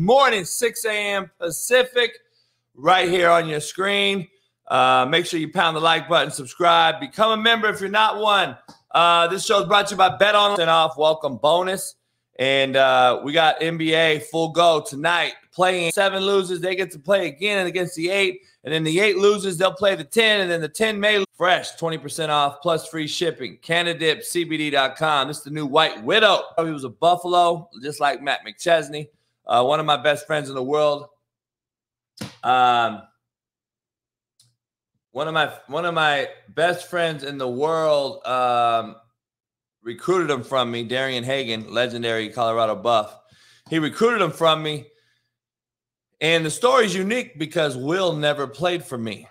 morning, 6 a.m. Pacific, right here on your screen. Make sure you pound the like button, subscribe, become a member if you're not one. This show is brought to you by BetOnline off welcome bonus. And we got NBA full go tonight. Playing 7 losers, they get to play again against the 8. And then the 8 losers, they'll play the 10. And then the 10 may lose. Fresh, 20% off plus free shipping. CanadipCBD.com. This is the new White Widow. He was a Buffalo, just like Matt McChesney. One of my best friends in the world. One of my best friends in the world recruited him from me, Darian Hagan, legendary Colorado Buff. He recruited him from me. And the story is unique because Will never played for me.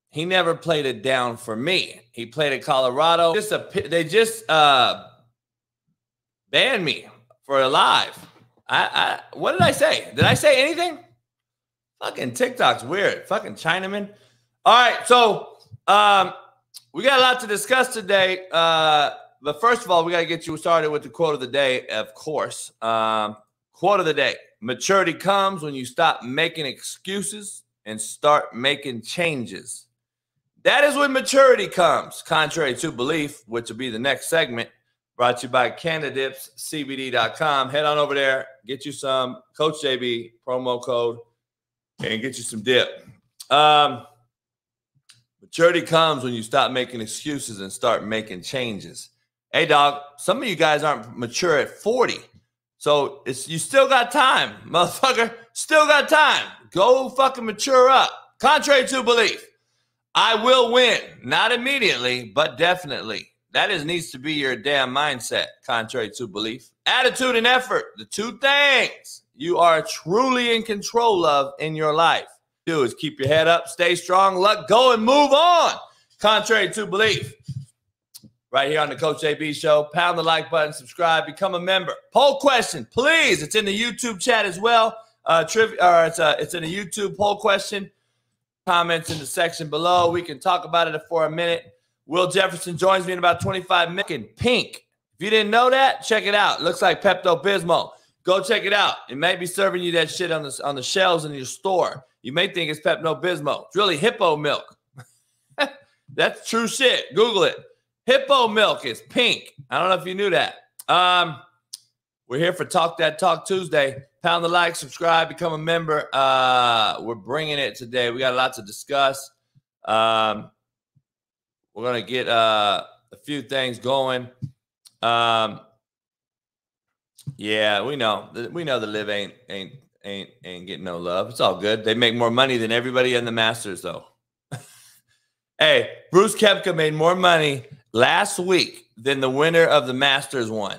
He never played it down for me. He played at Colorado. They just banned me for a live. What did I say? Did I say anything? Fucking TikTok's weird. Fucking Chinaman. All right, so we got a lot to discuss today. But first of all, we got to get you started with the quote of the day, of course. Quote of the day. Maturity comes when you stop making excuses and start making changes. That is when maturity comes, contrary to belief, which will be the next segment, brought to you by CanadipsCBD.com. Head on over there, get you some Coach JB promo code, and get you some dip. Maturity comes when you stop making excuses and start making changes. Hey, dog, some of you guys aren't mature at 40. So you still got time, motherfucker. Still got time. Go fucking mature up. Contrary to belief, I will win. Not immediately, but definitely. That needs to be your damn mindset, contrary to belief. Attitude and effort, the 2 things you are truly in control of in your life. Do is keep your head up, stay strong, let go, and move on. Contrary to belief. Right here on the Coach JB Show. Pound the like button, subscribe, become a member. Poll question, please. It's in the YouTube chat as well. It's in the YouTube poll question. Comments in the section below. We can talk about it for a minute. Will Jefferson joins me in about 25 minutes. In pink. If you didn't know that, check it out. It looks like Pepto-Bismol. Go check it out. It may be serving you that shit on the shelves in your store. You may think it's Pepto-Bismol. It's really hippo milk. That's true shit. Google it. Hippo milk is pink. I don't know if you knew that. We're here for Talk That Talk Tuesday. Pound the like, subscribe, become a member. We're bringing it today. We got a lot to discuss. We're going to get a few things going. Yeah, we know the live ain't getting no love. It's all good. They make more money than everybody in the Masters, though. Hey, Bruce Koepka made more money last week than the winner of the Masters won.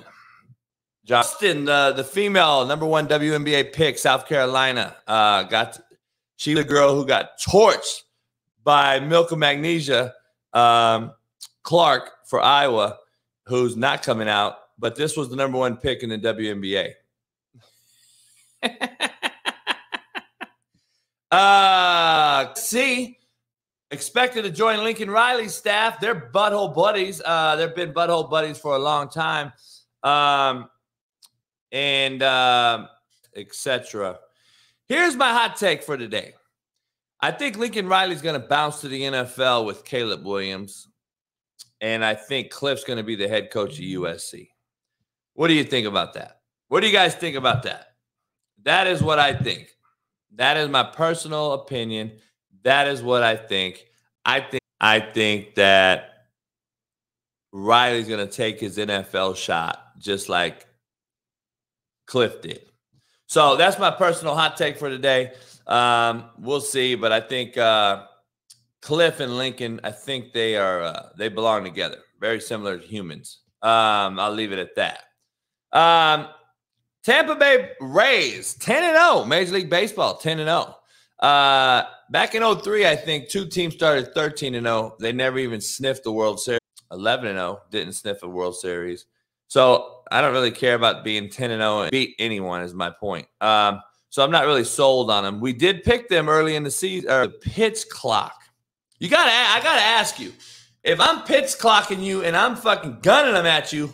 Justin, the female #1 WNBA pick, South Carolina, she's the girl who got torched by Milka Magnesia Clark for Iowa, who's not coming out, but this was the #1 pick in the WNBA. Expected to join Lincoln Riley's staff. They're butthole buddies. They've been butthole buddies for a long time. Etc. Here's my hot take for today. I think Lincoln Riley's going to bounce to the NFL with Caleb Williams. And I think Cliff's going to be the head coach of USC. What do you think about that? What do you guys think about that? That is what I think. That is my personal opinion. That is what I think. I think that Riley's going to take his NFL shot just like Cliff did. So that's my personal hot take for today. We'll see, but I think Cliff and Lincoln, I think they belong together. Very similar to humans. I'll leave it at that. Tampa Bay Rays, 10-0, Major League Baseball, 10-0. Back in 2003, I think 2 teams started 13-0. They never even sniffed the World Series. 11-0, didn't sniff a World Series. So I don't really care about being 10-0 and beat anyone is my point. So I'm not really sold on them. We did pick them early in the season. The pitch clock. I gotta ask you, if I'm pitch clocking you and I'm fucking gunning them at you,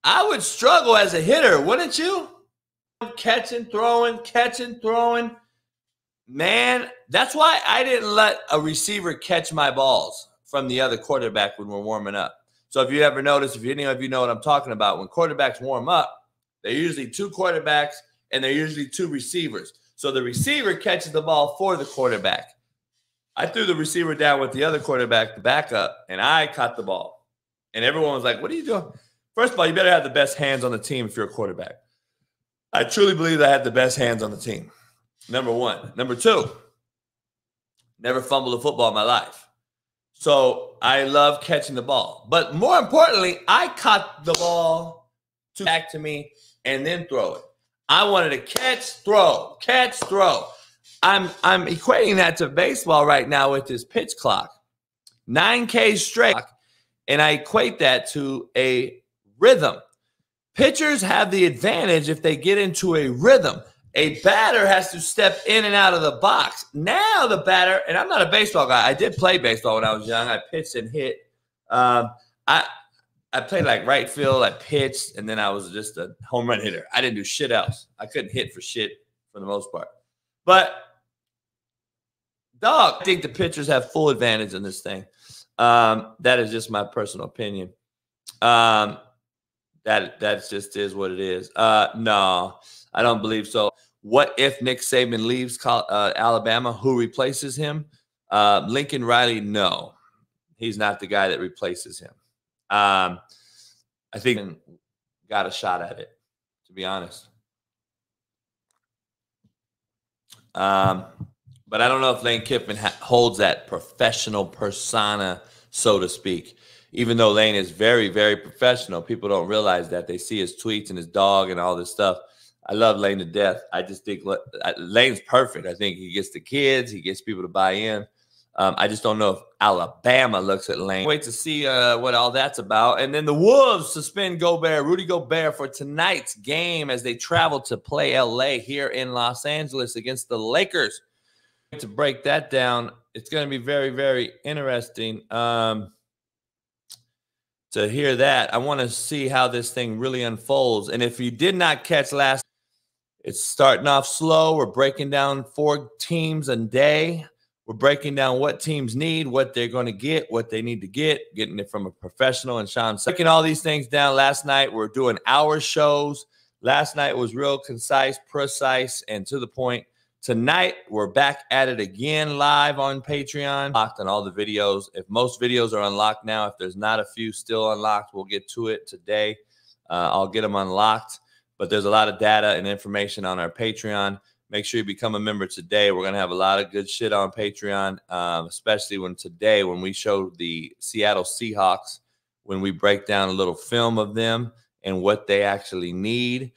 I would struggle as a hitter, wouldn't you? catching, throwing. Man, that's why I didn't let a receiver catch my balls from the other quarterback when we're warming up. So if you ever notice, if any of you know what I'm talking about, when quarterbacks warm up, they're usually 2 quarterbacks and they're usually 2 receivers. So the receiver catches the ball for the quarterback. I threw the receiver down with the other quarterback, the backup, and I caught the ball. And everyone was like, what are you doing? First of all, you better have the best hands on the team if you're a quarterback. I truly believe I had the best hands on the team. Number 1. Number 2, never fumbled a football in my life. So I love catching the ball. But more importantly, I caught the ball back to me and then throw it. I wanted to catch, throw. I'm equating that to baseball right now with this pitch clock. 9K straight. And I equate that to a rhythm. Pitchers have the advantage if they get into a rhythm. A batter has to step in and out of the box. Now the batter, and I'm not a baseball guy. I did play baseball when I was young. I pitched and hit. I played like right field. I pitched, and then I was just a home run hitter. I didn't do shit else. I couldn't hit for shit for the most part. But, dog, I think the pitchers have full advantage in this thing. That is just my personal opinion. That just is what it is. No, I don't believe so. What if Nick Saban leaves Alabama? Who replaces him? Lincoln Riley? No, he's not the guy that replaces him. I think got a shot at it, to be honest. But I don't know if Lane Kiffin holds that professional persona, so to speak. Even though Lane is very, very professional, people don't realize that. They see his tweets and his dog and all this stuff. I love Lane to death. I just think Lane's perfect. I think he gets the kids. He gets people to buy in. I just don't know if Alabama looks at Lane. Wait to see what all that's about. And then the Wolves suspend Rudy Gobert for tonight's game as they travel to play L.A. here in Los Angeles against the Lakers. To break that down, it's going to be very, very interesting to hear that. I want to see how this thing really unfolds. And if you did not catch last, it's starting off slow. We're breaking down 4 teams a day. We're breaking down what teams need, what they're going to get, what they need to get, getting it from a professional. And Sean, breaking all these things down last night. We're doing hour shows. Last night was real concise, precise, and to the point. Tonight, we're back at it again live on Patreon. Locked on all the videos. If most videos are unlocked now, if there's not a few still unlocked, we'll get to it today. I'll get them unlocked. But there's a lot of data and information on our Patreon. Make sure you become a member today. We're going to have a lot of good shit on Patreon, especially when we show the Seattle Seahawks, when we break down a little film of them and what they actually need.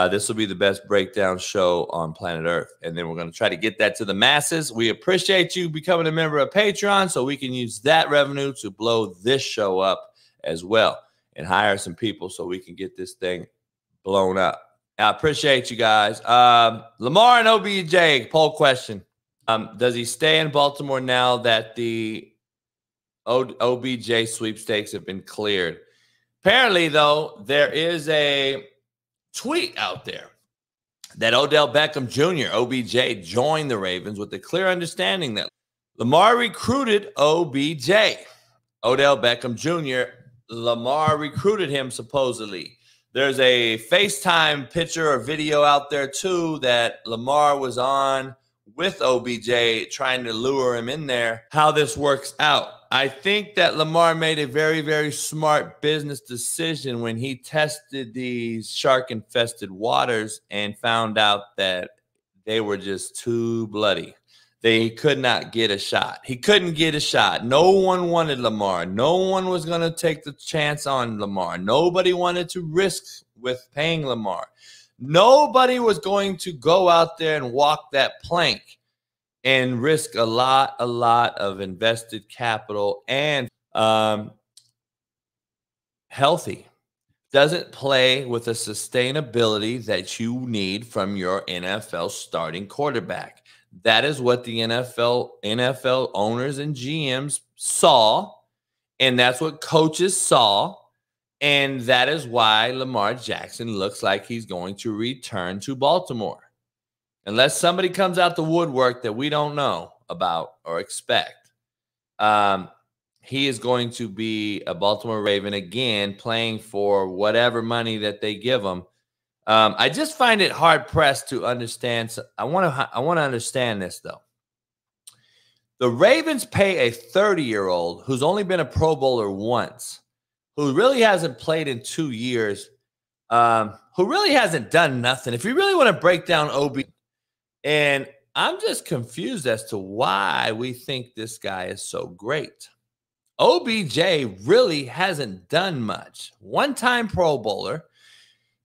This will be the best breakdown show on planet Earth. And then we're going to try to get that to the masses. We appreciate you becoming a member of Patreon so we can use that revenue to blow this show up as well and hire some people so we can get this thing blown up. I appreciate you guys. Lamar and OBJ, poll question. Does he stay in Baltimore now that the OBJ sweepstakes have been cleared? Apparently, though, there is a tweet out there that Odell Beckham Jr., OBJ, joined the Ravens with the clear understanding that Lamar recruited OBJ. Odell Beckham Jr., Lamar recruited him supposedly. There's a FaceTime picture or video out there, too, that Lamar was on with OBJ trying to lure him in there. How this works out. I think that Lamar made a very, very smart business decision when he tested these shark-infested waters and found out that they were just too bloody. They could not get a shot. He couldn't get a shot. No one wanted Lamar. No one was going to take the chance on Lamar. Nobody wanted to risk with paying Lamar. Nobody was going to go out there and walk that plank and risk a lot of invested capital and healthy. Doesn't play with the sustainability that you need from your NFL starting quarterback. That is what the NFL owners and GMs saw, and that's what coaches saw, And that is why Lamar Jackson looks like he's going to return to Baltimore. Unless somebody comes out the woodwork that we don't know about or expect. He is going to be a Baltimore Raven again, playing for whatever money that they give him. I just find it hard pressed to understand. So I want to understand this though. The Ravens pay a 30-year-old who's only been a Pro Bowler once, who really hasn't played in 2 years, who really hasn't done nothing. If you really want to break down OB, and I'm just confused as to why we think this guy is so great. OBJ really hasn't done much. One-time Pro Bowler.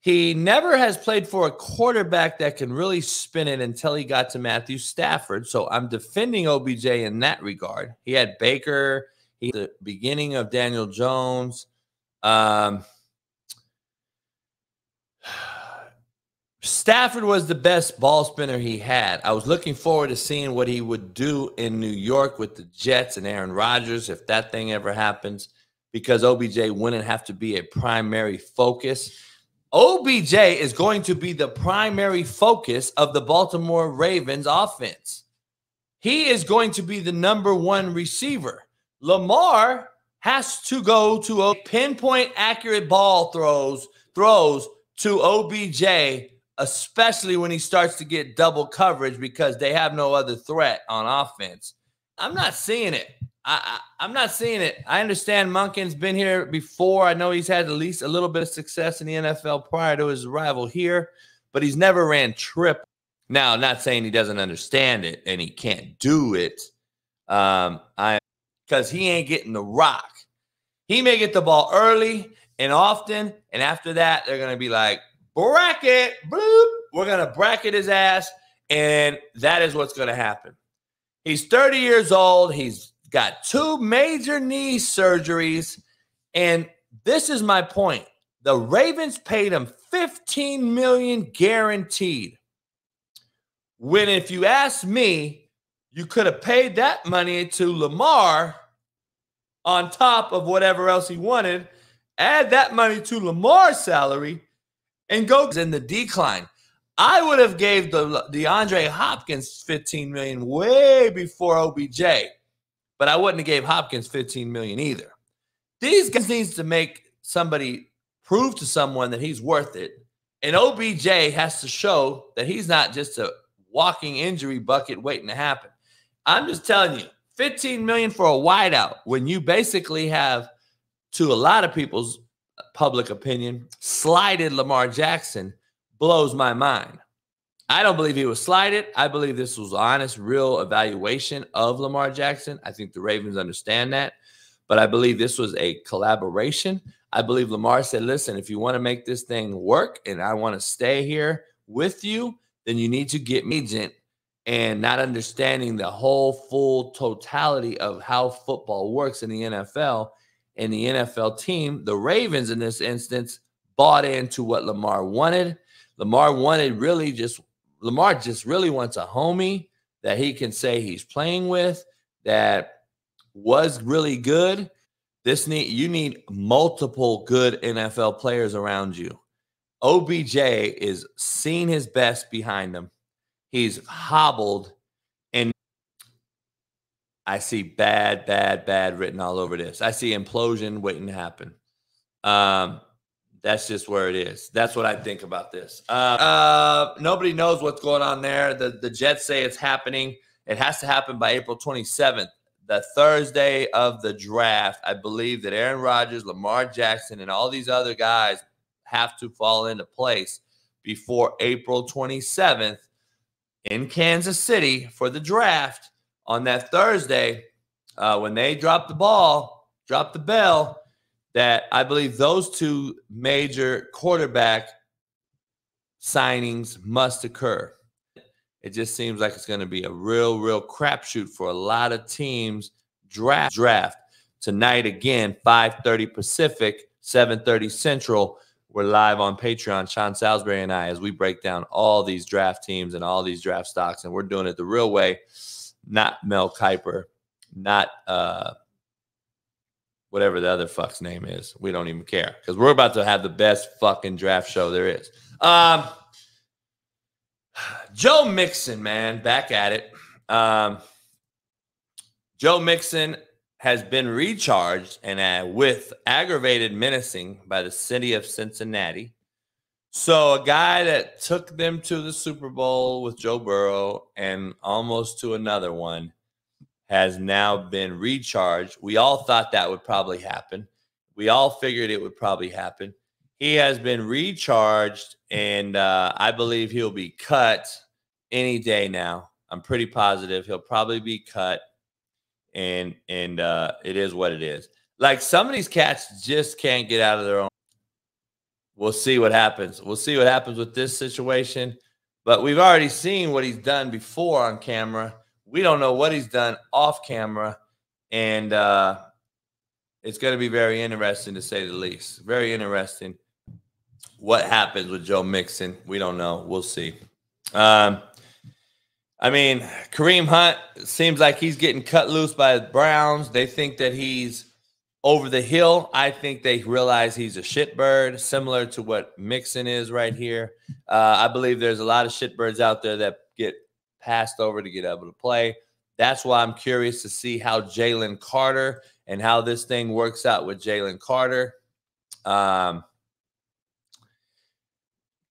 He never has played for a quarterback that can really spin it until he got to Matthew Stafford. So I'm defending OBJ in that regard. He had Baker. He the beginning of Daniel Jones. Stafford was the best ball spinner he had. I was looking forward to seeing what he would do in New York with the Jets and Aaron Rodgers, if that thing ever happens, because OBJ wouldn't have to be a primary focus. OBJ is going to be the primary focus of the Baltimore Ravens offense. He is going to be the #1 receiver. Lamar has to go to a pinpoint accurate ball throws to OBJ, especially when he starts to get double coverage because they have no other threat on offense. I'm not seeing it. I'm not seeing it. I understand Monken's been here before. I know he's had at least a little bit of success in the NFL prior to his arrival here, but he's never ran triple. Now, I'm not saying he doesn't understand it and he can't do it because he ain't getting the rock. He may get the ball early and often, and after that, they're going to be like, bracket, bloop. We're going to bracket his ass, and that is what's going to happen. He's 30 years old. He's got 2 major knee surgeries, and this is my point. The Ravens paid him $15 million guaranteed. When, if you ask me, you could have paid that money to Lamar on top of whatever else he wanted, add that money to Lamar's salary, and go in the decline. I would have gave the DeAndre Hopkins $15 million way before OBJ, but I wouldn't have gave Hopkins $15 million either. These guys needs to make somebody prove to someone that he's worth it, and OBJ has to show that he's not just a walking injury bucket waiting to happen. I'm just telling you, $15 million for a wideout when you basically have, to a lot of people's public opinion, slighted Lamar Jackson blows my mind. I don't believe he was slighted. I believe this was honest, real evaluation of Lamar Jackson. I think the Ravens understand that, but I believe this was a collaboration. I believe Lamar said, listen, if you want to make this thing work and I want to stay here with you, then you need to get me agent, and not understanding the whole full totality of how football works in the NFL. And the NFL team, the Ravens in this instance, bought into what Lamar wanted. Lamar just really wants a homie that he can say he's playing with that was really good. You need multiple good NFL players around you. OBJ is seeing his best behind him. He's hobbled, and I see bad written all over this. I see implosion waiting to happen. That's just where it is. That's what I think about this. Nobody knows what's going on there. The Jets say it's happening. It has to happen by April 27th, the Thursday of the draft. I believe that Aaron Rodgers, Lamar Jackson, and all these other guys have to fall into place before April 27th in Kansas City for the draft on that Thursday. When they drop the bell, that I believe those 2 major quarterback signings must occur. It just seems like it's going to be a real crapshoot for a lot of teams. Draft tonight again, 5:30 Pacific, 7:30 Central. We're live on Patreon, Sean Salisbury and I, as we break down all these draft teams and all these draft stocks, and we're doing it the real way, not Mel Kiper, not whatever the other fuck's name is. We don't even care because we're about to have the best fucking draft show there is. Joe Mixon, man, back at it. Joe Mixon has been recharged and with aggravated menacing by the city of Cincinnati. So a guy that took them to the Super Bowl with Joe Burrow and almost to another one has now been recharged. We all thought that would probably happen. We all figured it would probably happen. He has been recharged, and I believe he'll be cut any day now. I'm pretty positive he'll probably be cut, and it is what it is. Like, some of these cats just can't get out of their own. We'll see what happens. We'll see what happens with this situation. But we've already seen what he's done before on camera. We don't know what he's done off camera. And it's going to be very interesting, to say the least. Very interesting what happens with Joe Mixon. We don't know. We'll see. I mean, Kareem Hunt seems like he's getting cut loose by the Browns. They think that he's over the hill. I think they realize he's a shitbird, similar to what Mixon is right here. I believe there's a lot of shitbirds out there that get passed over to get able to play. That's why I'm curious to see how Jalen Carter and how this thing works out with Jalen Carter.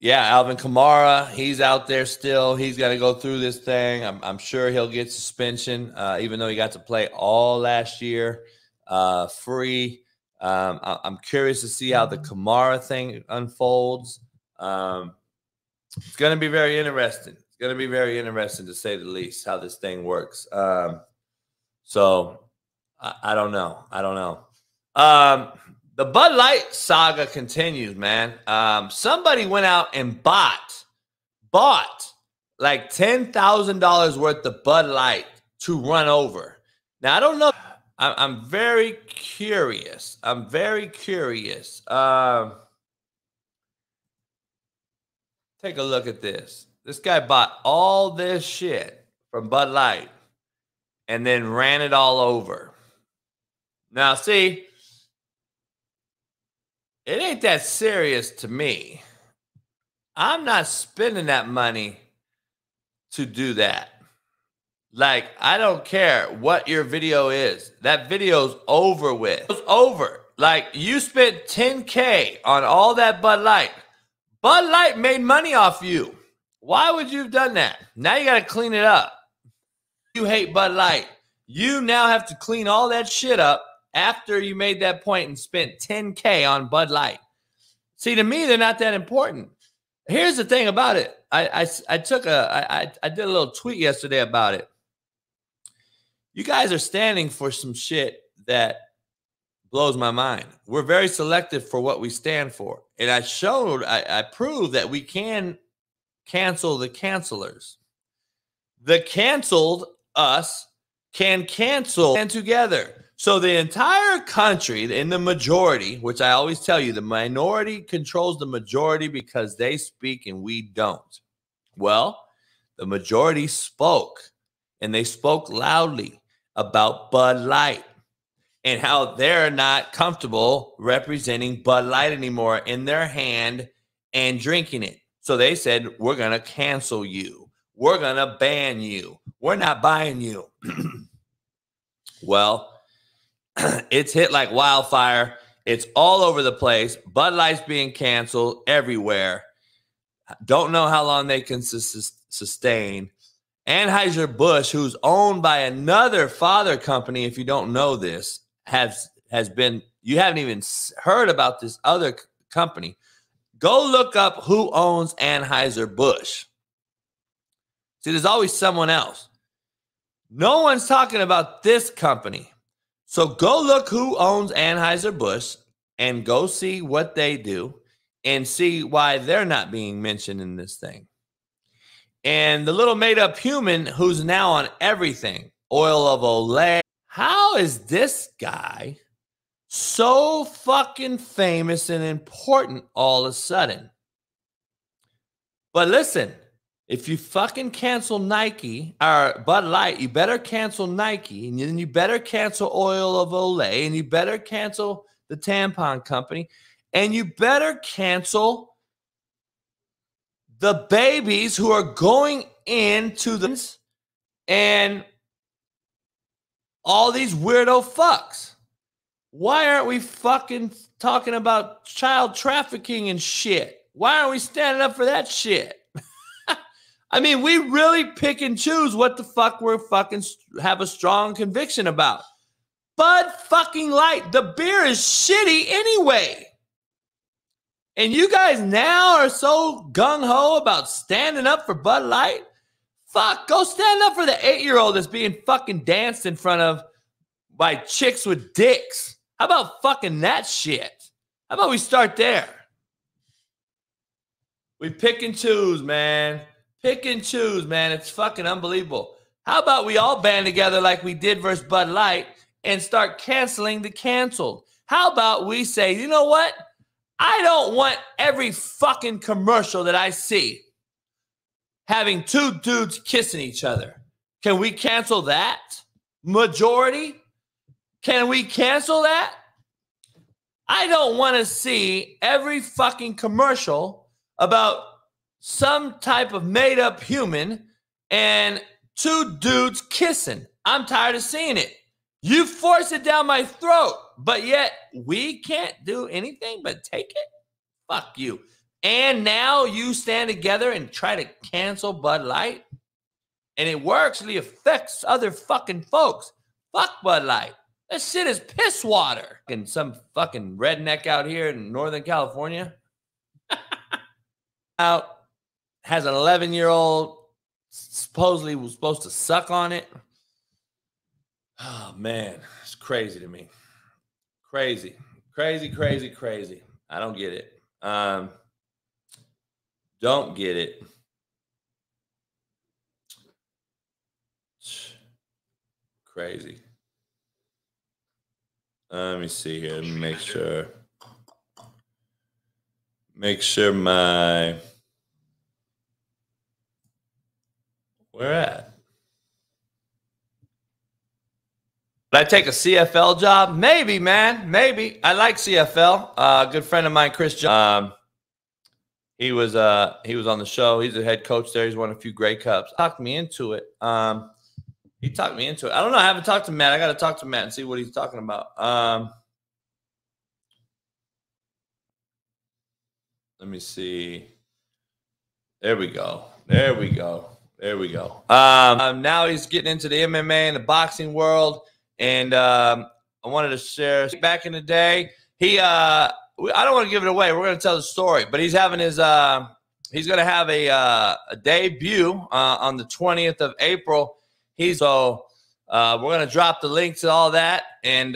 Yeah, Alvin Kamara, he's out there still. He's got to go through this thing. I'm sure he'll get suspension, even though he got to play all last year. Free. I'm curious to see how the Kamara thing unfolds. It's going to be very interesting. It's going to be very interesting, to say the least, how this thing works. So I don't know. I don't know. The Bud Light saga continues, man. Somebody went out and bought like $10,000 worth of Bud Light to run over. Now, I don't know. I'm very curious. I'm very curious. Take a look at this. This guy bought all this shit from Bud Light and then ran it all over. Now, see, it ain't that serious to me. I'm not spending that money to do that. Like, I don't care what your video is. That video's over with. It's over. Like, you spent $10K on all that Bud Light. Bud Light made money off you. Why would you have done that? Now you got to clean it up. You hate Bud Light. You now have to clean all that shit up after you made that point and spent $10K on Bud Light. See, to me, they're not that important. Here's the thing about it. I did a little tweet yesterday about it. You guys are standing for some shit that blows my mind. We're very selective for what we stand for. And I proved that we can cancel the cancelers. The canceled us can cancel and together. So the entire country, in the majority, which I always tell you, the minority controls the majority because they speak and we don't. Well, the majority spoke, and they spoke loudly about Bud Light and how they're not comfortable representing Bud Light anymore in their hand and drinking it. So they said, we're going to cancel you. We're going to ban you. We're not buying you. Well, it's hit like wildfire. It's all over the place. Bud Light's being canceled everywhere. Don't know how long they can sustain. Anheuser-Busch, who's owned by another father company, if you don't know this, has been, you haven't even heard about this other company. Go look up who owns Anheuser-Busch. See, there's always someone else. No one's talking about this company. So go look who owns Anheuser-Busch and go see what they do and see why they're not being mentioned in this thing. And the little made-up human who's now on everything, oil of Olay. How is this guy so fucking famous and important all of a sudden? But listen, if you fucking cancel Nike or Bud Light, you better cancel Nike, and then you better cancel Oil of Olay, and you better cancel the tampon company, and you better cancel the babies who are going into the and all these weirdo fucks. Why aren't we fucking talking about child trafficking and shit? Why aren't we standing up for that shit? I mean, we really pick and choose what the fuck we're fucking have a strong conviction about. Bud fucking Light, the beer is shitty anyway. And you guys now are so gung-ho about standing up for Bud Light? Fuck, go stand up for the 8-year-old that's being fucking danced in front of by chicks with dicks. How about fucking that shit? How about we start there? We pick and choose, man. Pick and choose, man. It's fucking unbelievable. How about we all band together like we did versus Bud Light and start canceling the canceled? How about we say, you know what? I don't want every fucking commercial that I see having two dudes kissing each other. Can we cancel that? Majority? Can we cancel that? I don't want to see every fucking commercial about some type of made-up human and two dudes kissing. I'm tired of seeing it. You force it down my throat, but yet we can't do anything but take it? Fuck you. And now you stand together and try to cancel Bud Light? And it works. It affects other fucking folks. Fuck Bud Light. That shit is piss water. And some fucking redneck out here in Northern California out has an 11-year-old, supposedly was supposed to suck on it. Oh, man. It's crazy to me. Crazy. Crazy, crazy, crazy. I don't get it. Don't get it. Crazy. Let me see here. Let me make sure. Make sure my... Where at? Would I take a CFL job? Maybe, man. Maybe. I like CFL. A good friend of mine, Chris Jones. He was on the show. He's the head coach there. He's won a few Grey Cups. Talked me into it. He talked me into it. I don't know. I haven't talked to Matt. I got to talk to Matt and see what he's talking about. Let me see. There we go. There we go. There we go. Now he's getting into the MMA and the boxing world. And I wanted to share back in the day. I don't want to give it away. We're going to tell the story. But he's having his he's going to have a debut on the 20th of April. We're going to drop the link to all that and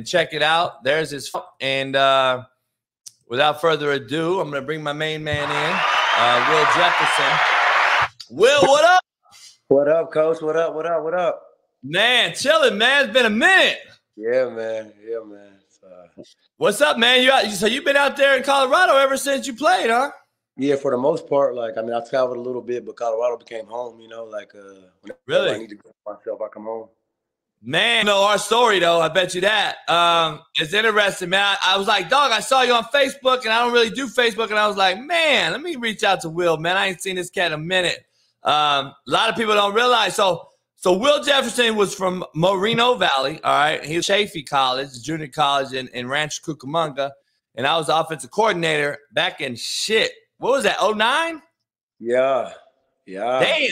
check it out. There's his without further ado, I'm going to bring my main man in, Will Jefferson. Will, what up? What up, Coach? What up? What up? What up? Man, chilling, man. It's been a minute. Yeah, man. Yeah, man. What's up, man? So you've been out there in Colorado ever since you played, huh? Yeah, for the most part. Like, I mean, I traveled a little bit, but Colorado became home. You know, like really, I need to go myself. I come home. Man, you know our story though. I bet you that. It's interesting, man. I was like, dog, I saw you on Facebook, and I don't really do Facebook, and I was like, man, let me reach out to Will, man. I ain't seen this cat in a minute. A lot of people don't realize. So Will Jefferson was from Moreno Valley, all right? He was Chaffey College, junior college in Rancho Cucamonga, and I was the offensive coordinator back in what was that, 09? Yeah. Damn,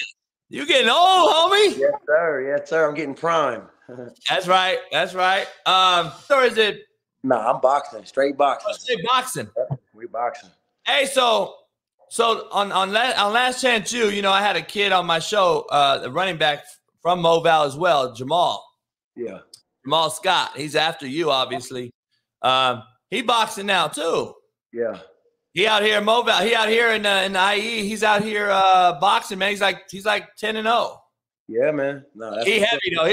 you getting old, homie. Yes, sir. Yes, sir. I'm getting prime. That's right. That's right. Or is it? Nah, I'm boxing. Straight boxing. Oh, straight boxing. We boxing. Hey, so on Last Chance you know, I had a kid on my show, the running back from Moval as well, Jamal. Yeah. Jamal Scott. He's after you, obviously. He boxing now too. Yeah. He out here in Moval. He out here in the IE. He's out here boxing, man. He's like 10-0. Yeah, man. No, that's he heavy though.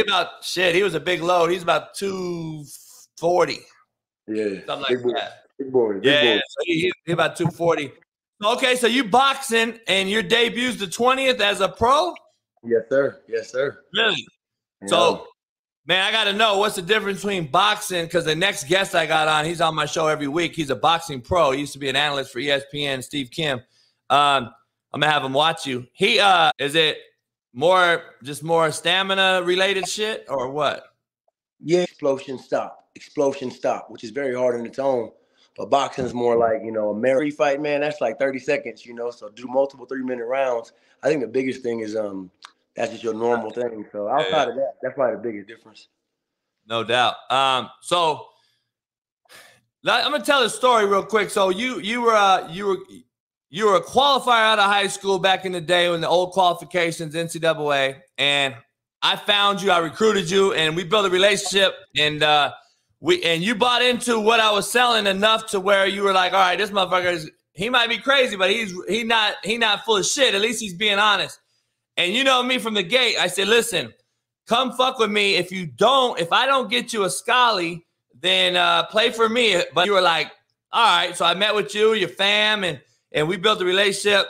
He was a big load. He's about 240. Yeah. Something like that. Big boy. Yeah. So he about 240. Okay, so you boxing and your debut's the 20th as a pro? Yes, sir. Yes, sir. Really? Yeah. So, man, I got to know what's the difference between boxing, because the next guest I got on, he's on my show every week. He's a boxing pro. He used to be an analyst for ESPN, Steve Kim. I'm going to have him watch you. Is it just more stamina related shit or what? Yeah, explosion stop, which is very hard in its own. But boxing is more like, a Mary fight, man. That's like 30 seconds, so do multiple 3-minute rounds. I think the biggest thing is that's just your normal thing. So outside of that, that's probably the biggest difference. No doubt. So I'm gonna tell a story real quick. So you were a qualifier out of high school back in the day when the old qualifications, NCAA, and I found you, I recruited you, and we built a relationship, and you bought into what I was selling enough to where you were like, all right, this motherfucker he might be crazy, but he's not full of shit. At least he's being honest. And you know me from the gate. I said, listen, come fuck with me. If I don't get you a Scully, then play for me. But you were like, all right. So I met with you, your fam, and we built a relationship.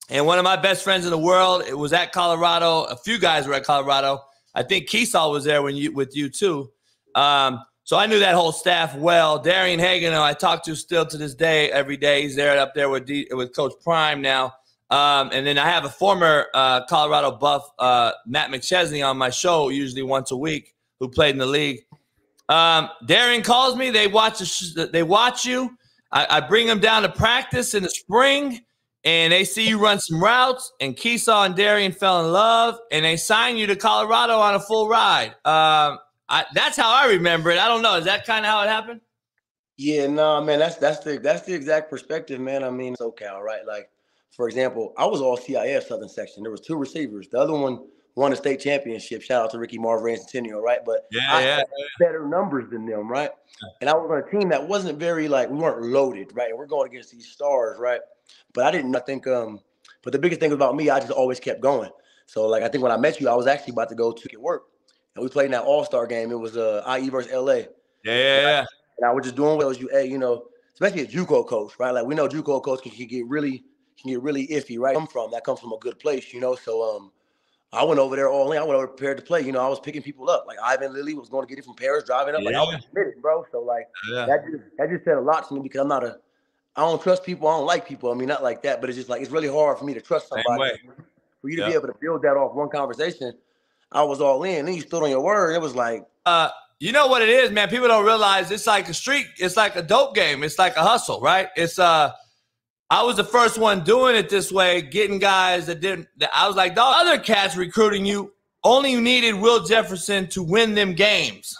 And one of my best friends in the world, it was at Colorado. A few guys were at Colorado. I think Keesal was there with you too. So I knew that whole staff well. Darian Hagan, I talk to still to this day, every day. He's there up there with Coach Prime now. And then I have a former Colorado Buff, Matt McChesney, on my show usually once a week, who played in the league. Darian calls me. They watch you. I bring them down to practice in the spring, and they see you run some routes. And Keesal and Darian fell in love, and they signed you to Colorado on a full ride. That's how I remember it. I don't know. Is that kind of how it happened? Yeah, no, man. That's the exact perspective, man. I mean, SoCal, right? Like, for example, I was all CIF Southern Section. There was 2 receivers. The other one won a state championship. Shout out to Ricky Marvin and Centennial, right? But I had better numbers than them, right? And I was on a team that wasn't very, we weren't loaded, right? And we're going against these stars, right? But but the biggest thing about me, I just always kept going. So, I think when I met you, I was actually about to go to get work. And we played in that all-star game. It was IE versus LA. Yeah. And I was just doing what you, especially a JUCO coach, right? We know JUCO coach can get really iffy, right? That comes from a good place, So I went over there all in. I went over prepared to play. I was picking people up. Like Ivan Lilly was going to get it from Paris, driving up. I was committed, bro. So that just said a lot to me, because I don't trust people. I don't like people. I mean, not like that, but it's just it's really hard for me to trust somebody. For you to be able to build that off one conversation, I was all in. Then you stood on your word. It was like, you know what it is, man. People don't realize it's like a street. It's like a dope game. It's like a hustle, right? It's I was the first one doing it this way, getting guys that didn't. I was like, the other cats recruiting you only needed Will Jefferson to win them games.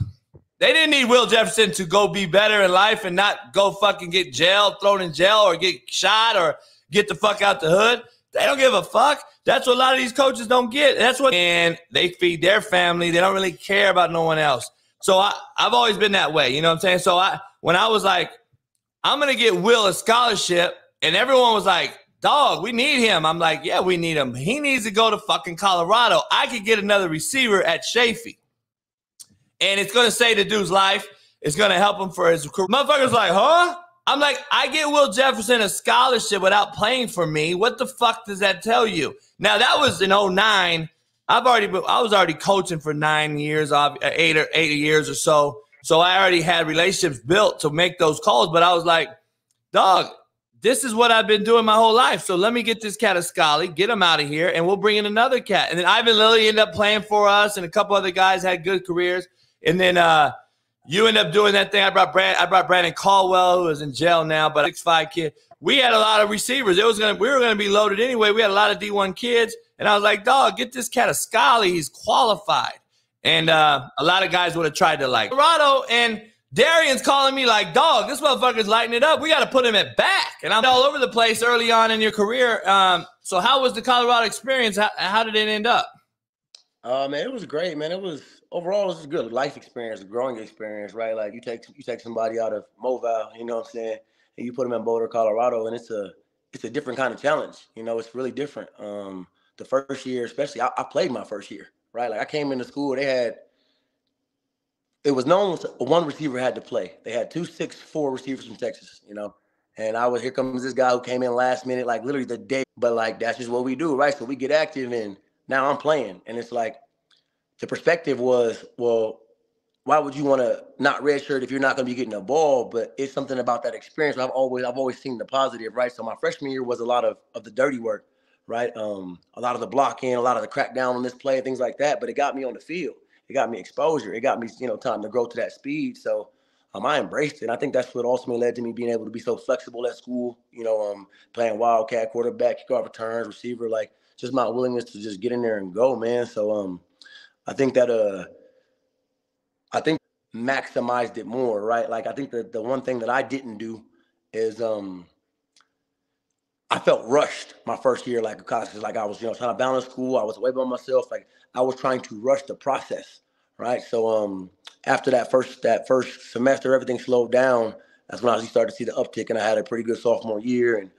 They didn't need Will Jefferson to go be better in life and not go fucking get thrown in jail, or get shot, or get the fuck out the hood. They don't give a fuck. That's what a lot of these coaches don't get. And they feed their family. They don't really care about no one else. So I've always been that way. You know what I'm saying? So when I was like, I'm going to get Will a scholarship, and everyone was like, dog, we need him. I'm like, yeah, we need him. He needs to go to fucking Colorado. I could get another receiver at Chafee, and it's going to save the dude's life. It's going to help him for his career. Motherfucker's like, huh? I'm like, I get Will Jefferson a scholarship without playing for me. What the fuck does that tell you? Now, that was in 2009. I was already coaching for 9 years, 8 years or so. So I already had relationships built to make those calls. But I was like, dog, this is what I've been doing my whole life. So let me get this cat a Scully, get him out of here, and we'll bring in another cat. And then Ivan Lilly ended up playing for us, and a couple other guys had good careers. And then you end up doing that thing. I brought Brandon Caldwell, who is in jail now, but a 6'5" kid. We had a lot of receivers. We were gonna be loaded anyway. We had a lot of D1 kids, and I was like, dog, get this cat a Scully. He's qualified. And a lot of guys would have tried to Colorado, and Darian's calling me like, dog, this motherfucker's lighting it up. We got to put him at back. And I'm all over the place early on in your career. So how was the Colorado experience? How did it end up? Man, it was great, man. Overall, it was a good life experience, a growing experience, right? You take somebody out of Mobile, you know what I'm saying, and you put them in Boulder, Colorado, and it's a different kind of challenge. It's really different. The first year, especially, I played my first year, right? I came into school, it was known one receiver had to play. They had 2 6'4" receivers from Texas, And here comes this guy who came in last minute, like literally the day. But like, that's just what we do, right? So we get active, and now I'm playing. And it's like, the perspective was, well, why would you want to not redshirt if you're not going to be getting a ball? But it's something about that experience. I've always seen the positive, right? So my freshman year was a lot of the dirty work, right? A lot of the blocking, a lot of the crackdown on this play, things like that. But it got me on the field. It got me exposure. It got me, time to grow to that speed. So I embraced it. I think that's what ultimately led to me being able to be so flexible at school, playing wildcat, quarterback, kickoff returns, receiver, like just my willingness to just get in there and go, man. So I think that maximized it more, right? Like I think that the one thing that I didn't do is I felt rushed my first year, like because like I was, trying to balance school. I was away by myself. Like I was trying to rush the process, right? So after that first semester, everything slowed down. That's when I started to see the uptick, and I had a pretty good sophomore year. And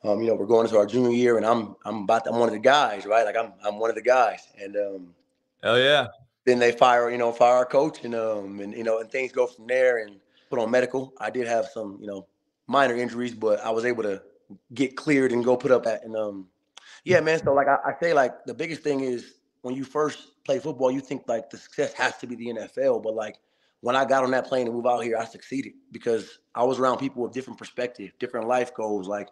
we're going into our junior year, and I'm one of the guys, right? Like I'm one of the guys, and hell yeah. Then they fire our coach, and things go from there. And put on medical. I did have some minor injuries, but I was able to get cleared and go put up at. And yeah, man. So like I say, like the biggest thing is when you first play football, you think like the success has to be the NFL, but like when I got on that plane and moved out here, I succeeded because I was around people with different perspective, different life goals. Like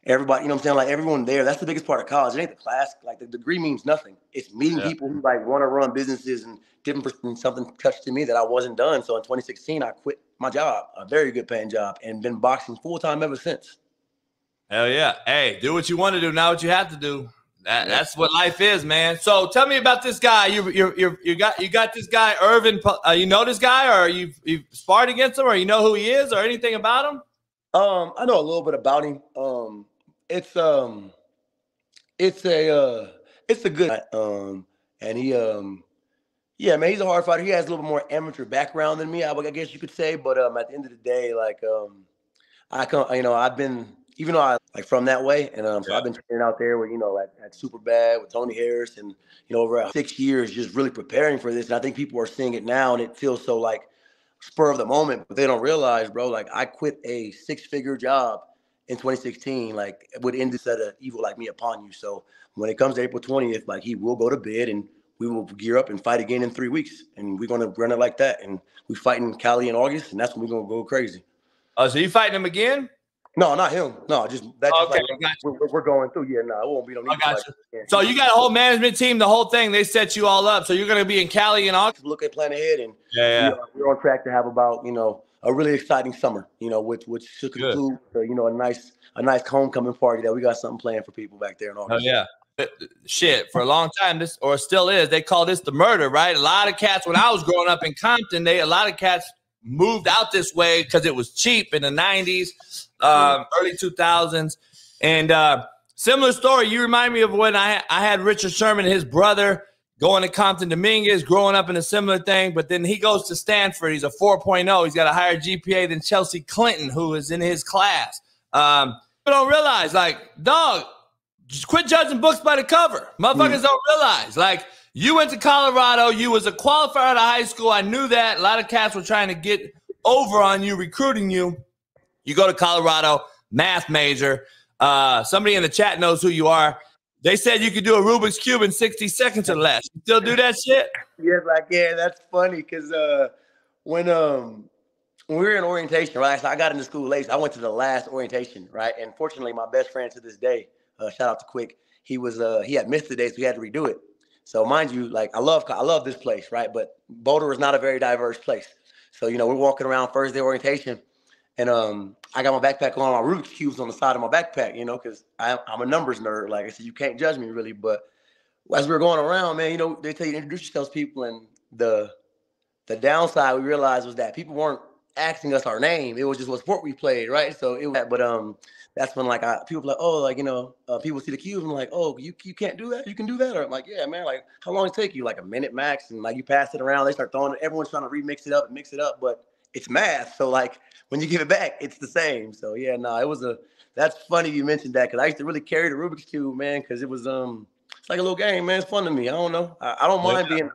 everybody, you know what I'm saying? Like everyone there, that's the biggest part of college. It ain't the class. Like the degree means nothing. It's meeting people who like want to run businesses and different. Something touched in me that I wasn't done. So in 2016, I quit my job, a very good paying job, and been boxing full time ever since. Hell yeah. Hey, do what you want to do, not what you have to do. That's what life is, man. So tell me about this guy. You got this guy, Irvin. You know this guy, or you've sparred against him, or you know who he is, or anything about him? I know a little bit about him. It's a good and he yeah, man, he's a hard fighter. He has a little bit more amateur background than me, I guess you could say. But at the end of the day, like I've been, even though I like from that way, and so I've been training out there with at Superbad with Tony Harris, and over 6 years just really preparing for this. And I think people are seeing it now, and it feels so like spur of the moment, but they don't realize, bro, like I quit a 6-figure job in 2016, like would end this at an evil like me upon you. So when it comes to April 20th, like he will go to bed, and we will gear up and fight again in 3 weeks, and we're gonna run it like that. And we fight in Cali in August, and that's when we're gonna go crazy. Oh, so you fighting him again? No, not him. No, just that's okay. Just like we're going through. Yeah, no, it won't be no. I got you. So you got a whole management team, the whole thing. They set you all up. So you're gonna be in Cali in August. Look at plan ahead, and we're on track to have about a really exciting summer. Which should conclude a nice homecoming party that we got something planned for people back there in August. Oh yeah. Shit, for a long time, this or still is. They call this the murder, right? A lot of cats when I was growing up in Compton, a lot of cats moved out this way because it was cheap in the 90s, early 2000s. And similar story, you remind me of when I had Richard Sherman, his brother, going to Compton Dominguez, growing up in a similar thing. But then he goes to Stanford. He's a 4.0. He's got a higher GPA than Chelsea Clinton, who is in his class. People don't realize, like, dog, just quit judging books by the cover. Motherfuckers don't realize, like, you went to Colorado. You was a qualifier out of high school. I knew that. A lot of cats were trying to get over on you, recruiting you. You go to Colorado, math major. Somebody in the chat knows who you are. They said you could do a Rubik's Cube in 60 seconds or less. You still do that shit? Yeah, that's funny because when we were in orientation, right? So I got into school late. So I went to the last orientation, right? And fortunately, my best friend to this day, shout out to Quick, he had missed the day, so we had to redo it. So mind you, like I love this place, right? But Boulder is not a very diverse place. So we're walking around first day orientation, and I got my backpack on, my Rubik's Cubes on the side of my backpack, because I'm a numbers nerd. Like I said, you can't judge me really. But as we were going around, man, they tell you to introduce yourselves to people, and the downside we realized was that people weren't asking us our name. It was just what sport we played, right? So it was, but that's when people were like, oh, like people see the cubes and like, oh, you can't do that, you can do that, or I'm like, yeah, man, like how long it take you? Like a minute max, and like you pass it around, they start throwing it. Everyone's trying to remix it up and mix it up, but it's math, so like when you give it back, it's the same. So yeah, no, that's funny you mentioned that because I used to really carry the Rubik's Cube, man, because it was it's like a little game, man. It's fun to me. I don't know. I don't mind being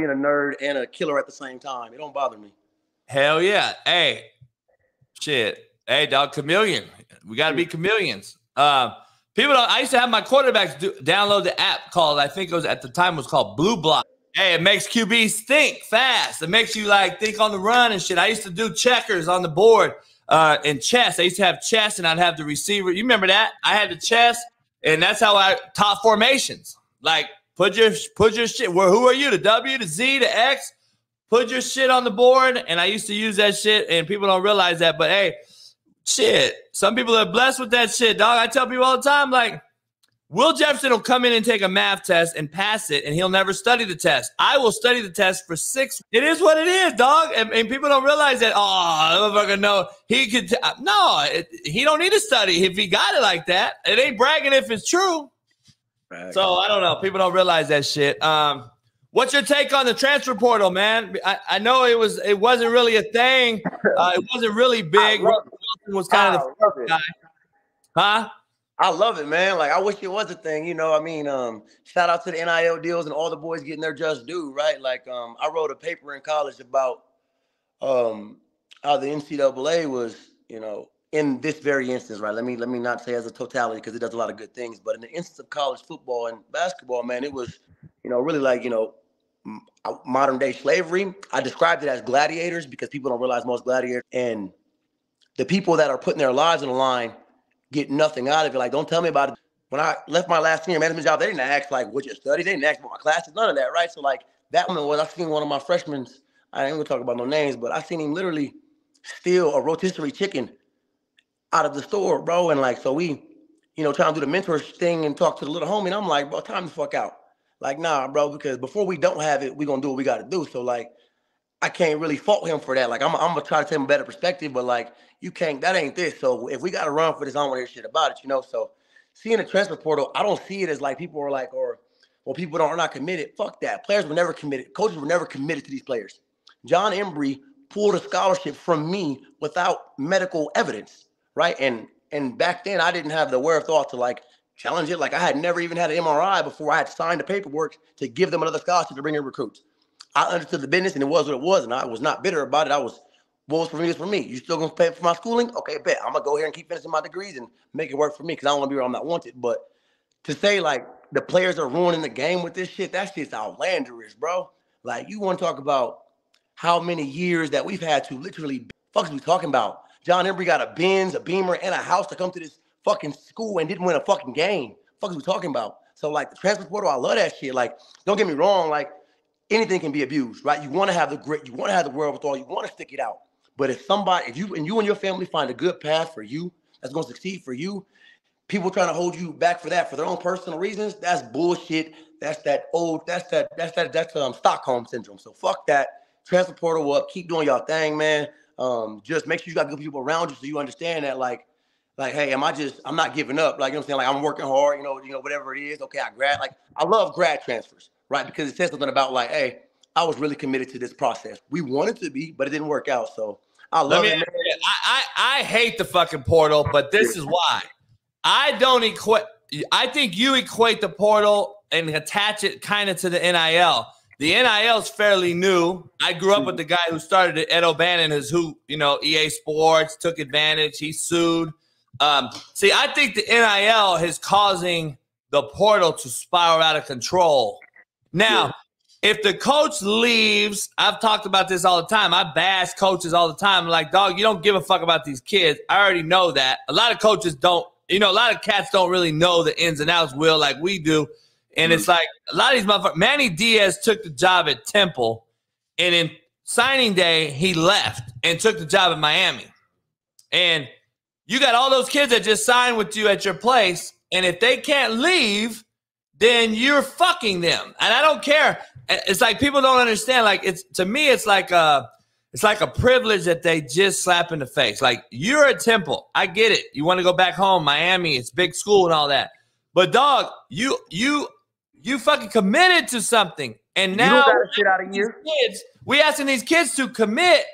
a nerd and a killer at the same time. It don't bother me. Hell yeah. Hey, shit. Hey, dog, chameleon. We got to be chameleons. People don't. I used to have my quarterbacks download the app called, I think it was at the time, it was called Blue Block. Hey, it makes QBs think fast. It makes you like think on the run and shit. I used to do checkers on the board in chess. I used to have chess and I'd have the receiver. You remember that? I had the chess, and that's how I taught formations. Like put your shit. Where who are you? The W, the Z, the X. Put your shit on the board. And I used to use that shit, and people don't realize that. But hey, shit. Some people are blessed with that shit, dog. I tell people all the time, like, Will Jefferson will come in and take a math test and pass it, and he'll never study the test. I will study the test for 6. It is what it is, dog. And people don't realize that, oh, motherfucker, no. He could he don't need to study if he got it like that. It ain't bragging if it's true. Right. So, I don't know. People don't realize that shit. What's your take on the transfer portal, man? I know it wasn't really a thing. It wasn't really big. Wilson was kind of the first guy. Huh? I love it, man. Like, I wish it was a thing. You know, I mean, shout out to the NIL deals and all the boys getting their just due, right? Like, I wrote a paper in college about how the NCAA was, you know, in this very instance, right? Let me not say as a totality because it does a lot of good things, but in the instance of college football and basketball, man, it was, you know, really like, you know, modern day slavery. I described it as gladiators because people don't realize most gladiators and the people that are putting their lives on the line get nothing out of it. Like, don't tell me about it. When I left my last senior management job, they didn't ask, like, what you study. They didn't ask about my classes, none of that, right? So, like, that one was, I seen one of my freshmen, I ain't gonna talk about no names, but I seen him literally steal a rotisserie chicken out of the store, bro. And, like, so we, you know, trying to do the mentor thing and talk to the little homie. And I'm like, bro, time the fuck out. Like, nah, bro, because before we don't have it, we gonna do what we gotta do. So, like, I can't really fault him for that. Like, I'm gonna try to take him a better perspective, but, like, you can't, that ain't this. So if we got to run for this, I don't want to hear shit about it, you know? So seeing the transfer portal, I don't see it as like people are like, people are not committed. Fuck that. Players were never committed. Coaches were never committed to these players. John Embry pulled a scholarship from me without medical evidence, right? And back then I didn't have the wherewithal to like challenge it. Like I had never even had an MRI before I had signed the paperwork to give them another scholarship to bring in recruits. I understood the business and it was what it was. And I was not bitter about it. What was for me is for me. You still gonna pay for my schooling? Okay, bet. I'm gonna go here and keep finishing my degrees and make it work for me because I don't want to be where I'm not wanted. But to say like the players are ruining the game with this shit, that shit's outlandish, bro. Like you want to talk about how many years that we've had to literally fuck we talking about. John Embry got a Benz, a Beamer, and a house to come to this fucking school and didn't win a fucking game. Fuck we talking about. So like the transfer portal, I love that shit. Like don't get me wrong, like anything can be abused, right? You want to have the grit, you want to have the wherewithal, you want to stick it out. But if you and your family find a good path for you, that's going to succeed for you, people trying to hold you back for that for their own personal reasons, that's bullshit. That's Stockholm syndrome. So fuck that. Transfer portal up. Keep doing y'all thing, man. Just make sure you got good people around you so you understand that like, hey, I'm not giving up. Like, you know what I'm saying? Like I'm working hard, you know, whatever it is. Okay, I love grad transfers, right? Because it says something about like, hey, I was really committed to this process. We wanted to be, but it didn't work out. So I love it. I hate the fucking portal, but this is why. I think you equate the portal and attach it kind of to the NIL. The NIL is fairly new. I grew up with the guy who started it, Ed O'Bannon, EA Sports, took advantage. He sued. See, I think the NIL is causing the portal to spiral out of control. Now, if the coach leaves, I've talked about this all the time. I bash coaches all the time. I'm like, dog, you don't give a fuck about these kids. I already know that. A lot of coaches don't, a lot of cats don't really know the ins and outs, Will, like we do. And it's like a lot of these motherfuckers. Manny Diaz took the job at Temple, and in signing day, he left and took the job at Miami. And you got all those kids that just signed with you at your place, and if they can't leave, then you're fucking them. And I don't care. It's like people don't understand. Like to me, it's like a privilege that they just slap in the face. Like you're at Temple, I get it. You want to go back home, Miami, it's big school and all that. But dog, you fucking committed to something, and now we asking these kids to commit,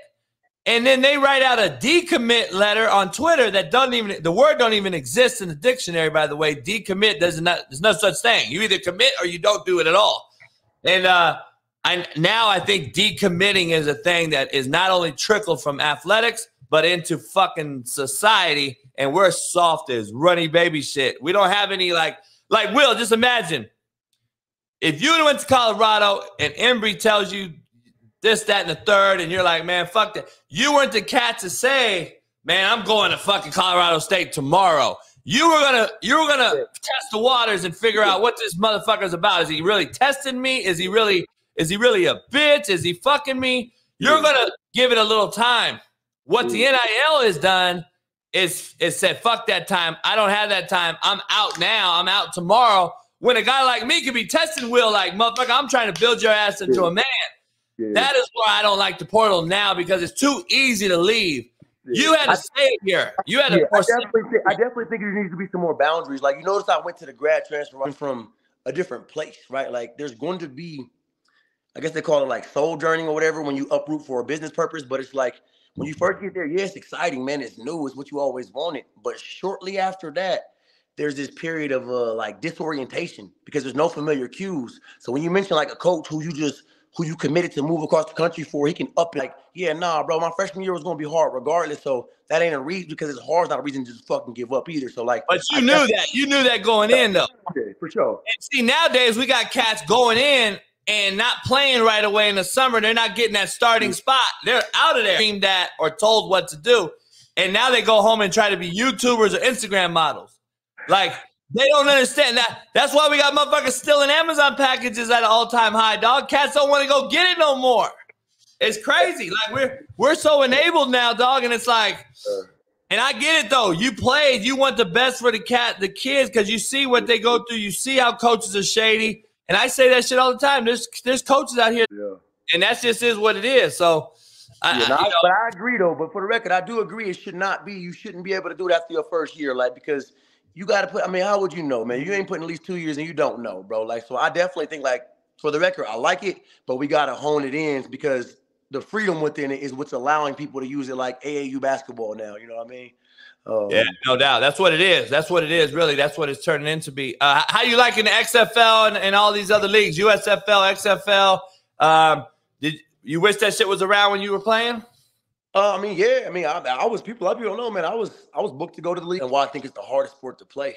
and then they write out a decommit letter on Twitter that the word don't even exist in the dictionary. By the way, decommit there's no such thing. You either commit or you don't do it at all. And I think decommitting is a thing that is not only trickled from athletics, but into fucking society, and we're soft as runny baby shit. We don't have any like Will, just imagine if you went to Colorado and Embry tells you this, that, and the third, and you're like, man, fuck that. You weren't the cat to say, man, I'm going to fucking Colorado State tomorrow. You were gonna test the waters and figure out what this motherfucker's about. Is he really testing me? Is he really a bitch? Is he fucking me? You're gonna give it a little time. What the NIL has done is said, fuck that time. I don't have that time. I'm out now. I'm out tomorrow. When a guy like me could be testing Will like, motherfucker, I'm trying to build your ass into a man. Yeah. That is why I don't like the portal now, because it's too easy to leave. Yeah. You had to stay here. You had to. I definitely think there needs to be some more boundaries. Like, you notice I went to the grad transfer from a different place, right? Like, there's going to be, I guess they call it like soul journeying or whatever when you uproot for a business purpose. But it's like when you first get there, yeah, it's exciting, man. It's new. It's what you always wanted. But shortly after that, there's this period of like disorientation because there's no familiar cues. So when you mention like a coach who you committed to move across the country for, he can up it like, yeah, nah, bro, my freshman year was going to be hard regardless. So that ain't a reason, because it's hard. It's not a reason to just fucking give up either. So like, but you knew that going in though. Yeah, for sure. And see, nowadays we got cats going in and not playing right away in the summer. They're not getting that starting spot. They're out of there, dreamed that or told what to do. And now they go home and try to be YouTubers or Instagram models. Like, they don't understand that. That's why we got motherfuckers stealing Amazon packages at an all-time high, dog. Cats don't want to go get it no more. It's crazy. Like, we're so enabled now, dog, and it's like, and I get it though. You played, you want the best for the kids, because you see what they go through. You see how coaches are shady. And I say that shit all the time. There's coaches out here, and that just is what it is. So but I agree though. But for the record, I do agree it should not be. You shouldn't be able to do that after your first year, like, because you got to put, I mean, how would you know, man? You ain't putting at least 2 years and you don't know, bro. Like, so I definitely think, like, for the record, I like it, but we got to hone it in, because the freedom within it is what's allowing people to use it like AAU basketball now. You know what I mean? Yeah, no doubt. That's what it is. That's what it is, really. That's what it's turning into be. How you liking the XFL and all these other leagues, USFL, XFL? Did you wish that shit was around when you were playing? I mean, yeah. I mean, I was people. A lot of people don't know, man. I was booked to go to the league, and why I think it's the hardest sport to play,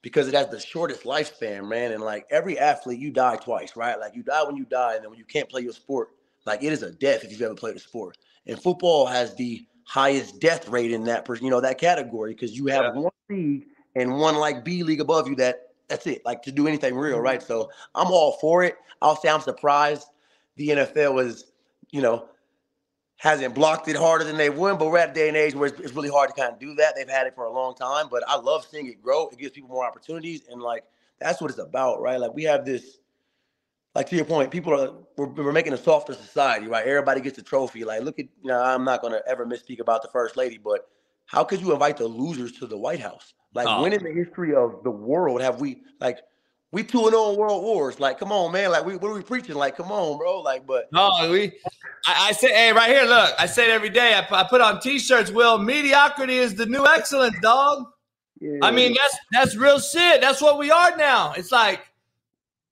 because it has the shortest lifespan, man. And like every athlete, you die twice, right? Like, you die when you die, and then when you can't play your sport, like, it is a death if you've ever played a sport. And football has the highest death rate in that that category, because you have one league and one like B league above you that's it, like, to do anything real, right? So I'm all for it. I'll say I'm surprised the NFL was, hasn't blocked it harder than they would, but we're at a day and age where it's really hard to kind of do that. They've had it for a long time, but I love seeing it grow. It gives people more opportunities, and like, that's what it's about, right? Like, we have this, like, to your point, we're making a softer society, right? Everybody gets a trophy. Like, look at, I'm not going to ever misspeak about the first lady, but how could you invite the losers to the White House? Like, when in the history of the world have we, like, we 2-0 in world wars? Like, come on, man. Like, what are we preaching? Like, come on, bro. Like, but no, I say, hey, right here, look, I say it every day. I put on T-shirts, Will, mediocrity is the new excellence, dog. Yeah. I mean, that's real shit. That's what we are now. It's like,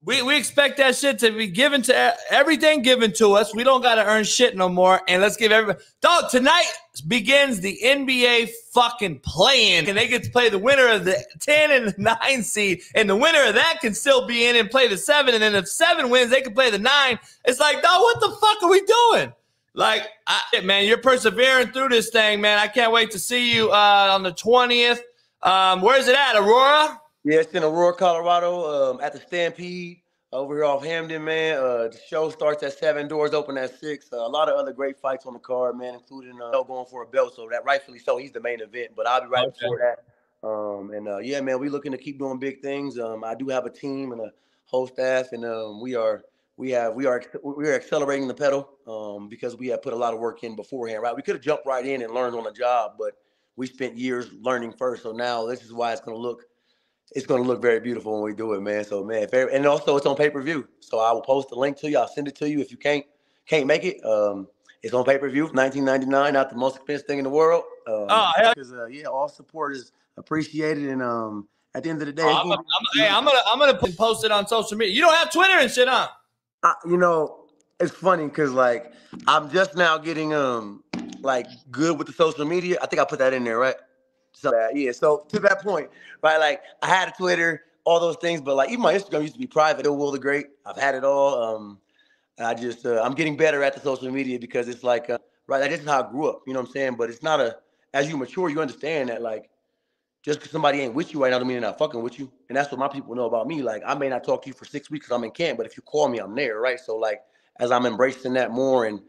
we expect that shit to be given to everything given to us. We don't got to earn shit no more. And let's give everybody. Dog, tonight begins the NBA fucking play-in. And they get to play the winner of the 10 and the 9 seed. And the winner of that can still be in and play the 7. And then if 7 wins, they can play the 9. It's like, dog, what the fuck are we doing? Like, man, you're persevering through this thing, man. I can't wait to see you on the 20th. Where's it at, Aurora? Yeah, it's in Aurora, Colorado, at the Stampede over here off Hamden, man. The show starts at 7, doors open at 6. A lot of other great fights on the card, man, including going for a belt. So that, rightfully so, he's the main event. But I'll be right before that. Yeah, man, we're looking to keep doing big things. I do have a team and a whole staff, and we are accelerating the pedal because we have put a lot of work in beforehand. Right, we could have jumped right in and learned on the job, but we spent years learning first. So now this is why it's going to look. It's going to look very beautiful when we do it, man. So, man, and also it's on pay-per-view. So I will post the link to you. I'll send it to you if you can't make it. It's on pay-per-view, $19.99, not the most expensive thing in the world. Because all support is appreciated. And at the end of the day, I'm gonna post it on social media. You don't have Twitter and shit, huh? It's funny because like I'm just now getting like good with the social media. I think I put that in there, right? So yeah. So to that point, right? Like I had a Twitter, all those things, but like even my Instagram used to be private. Will the Great. I've had it all. I just I'm getting better at the social media because it's like right. Like, this is how I grew up. You know what I'm saying? But it's not a as you mature, you understand that like just because somebody ain't with you right now don't mean they're not fucking with you. And that's what my people know about me. Like I may not talk to you for 6 weeks because I'm in camp, but if you call me, I'm there, right? So like as I'm embracing that more and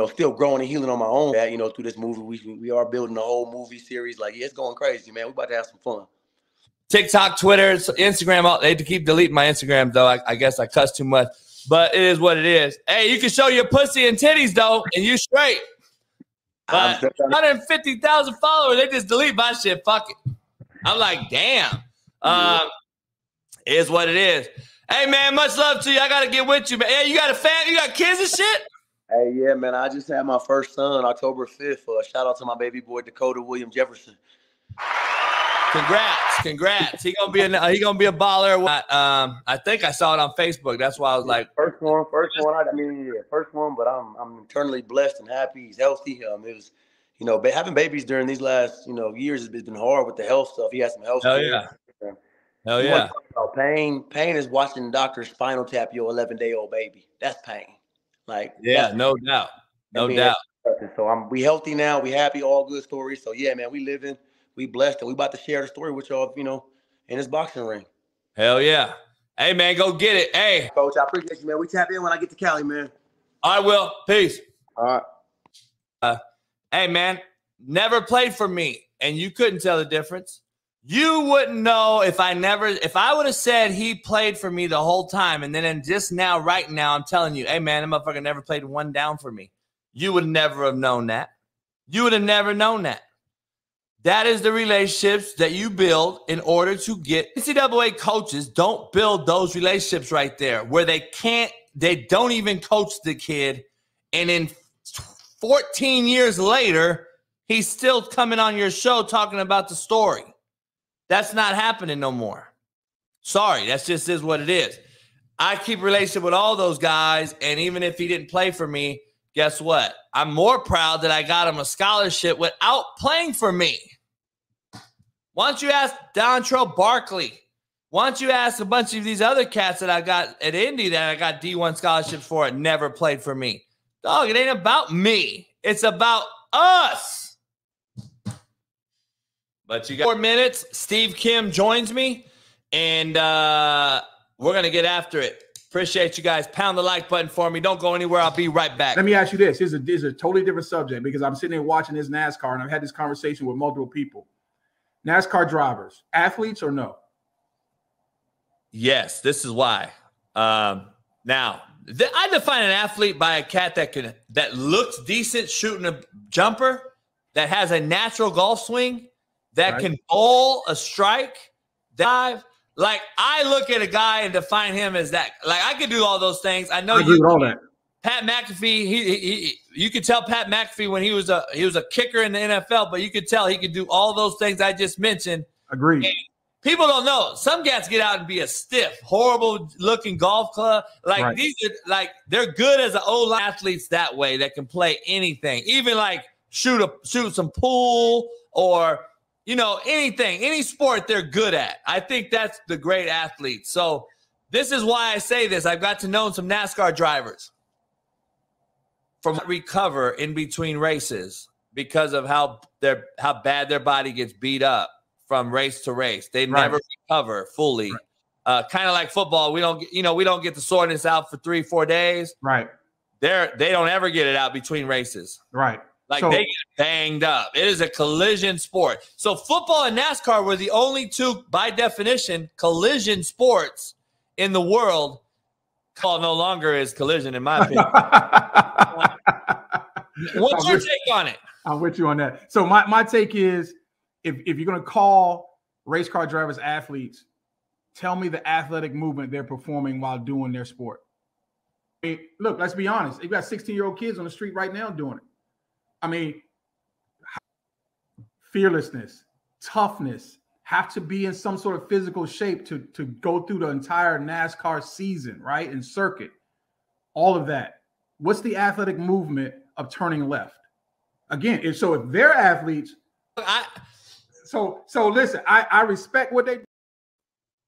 still growing and healing on my own, through this movie, we are building a whole movie series. Like, yeah, it's going crazy, man. We about to have some fun. TikTok, Twitter, Instagram. They had to keep deleting my Instagram, though. I guess I cuss too much, but it is what it is. Hey, you can show your pussy and titties, though, and you straight. But 150,000 followers, they just delete my shit. Fuck it. I'm like, damn. It is what it is. Hey, man, much love to you. I got to get with you, man. Hey, you got a family? You got kids and shit? Hey, yeah, man. I just had my first son October 5th. Shout out to my baby boy, Dakota William Jefferson. Congrats. He gonna be a baller. I think I saw it on Facebook. That's why I was like, first one. First one. But I'm internally blessed and happy. He's healthy. It was, having babies during these last years has been hard with the health stuff. He has some health. Hell yeah. Hell yeah. About pain is watching the doctor spinal tap your 11-day-old baby. That's pain. Like no doubt. So we healthy now. We happy. All good stories. So yeah, man, we living. We blessed, and we about to share the story with y'all, in this boxing ring. Hell yeah. Hey, man, go get it. Hey. Coach, I appreciate you, man. We tap in when I get to Cali, man. I will. Peace. All right. Hey, man, never played for me, and you couldn't tell the difference. You wouldn't know if I would have said he played for me the whole time, and then just now, right now, I'm telling you, hey, man, that motherfucker never played one down for me. You would never have known that. You would have never known that. That is the relationships that you build in order to get NCAA coaches. Don't build those relationships right there where they don't even coach the kid. And then 14 years later, he's still coming on your show talking about the story. That's not happening no more. Sorry, that's just is what it is. I keep a relationship with all those guys. And even if he didn't play for me, guess what? I'm more proud that I got him a scholarship without playing for me. Why don't you ask Dontrell Barkley? Why don't you ask a bunch of these other cats that I got at Indy that I got D1 scholarships for and never played for me? Dog, it ain't about me. It's about us. But you got 4 minutes. Steve Kim joins me, and we're going to get after it. Appreciate you guys. Pound the like button for me. Don't go anywhere. I'll be right back. Let me ask you this. Here's a totally different subject because I'm sitting there watching this NASCAR, and I've had this conversation with multiple people. NASCAR drivers, athletes or no? Yes, this is why. Now, I define an athlete by a cat that looks decent shooting a jumper, that has a natural golf swing, that can bowl a strike, dive. Like, I look at a guy and define him as that. Like, I can do all those things. I know you. All that. Pat McAfee, you could tell Pat McAfee when he was a kicker in the NFL, but you could tell he could do all those things I just mentioned. Agreed. And people don't know. Some guys get out and be a stiff, horrible looking golf club. Like these are they're good as an O-line athletes that way that can play anything, even like shoot some pool or anything, any sport they're good at. I think that's the great athlete. So this is why I say this. I've got to know some NASCAR drivers from recover in between races because of how bad their body gets beat up from race to race. They never recover fully. Kind of like football. We don't get the soreness out for 3-4 days. Right. They don't ever get it out between races. Right. Like they get banged up. It is a collision sport. So football and NASCAR were the only two, by definition, collision sports in the world. Call no longer is collision, in my opinion. What's your take on it? I'm with you on that. So my take is, if you're going to call race car drivers athletes, tell me the athletic movement they're performing while doing their sport. I mean, look, let's be honest. You've got 16-year-old kids on the street right now doing it. I mean, fearlessness, toughness, have to be in some sort of physical shape to go through the entire NASCAR season, right? And circuit, all of that. What's the athletic movement of turning left? Again, so if they're athletes, so listen, I respect what they do.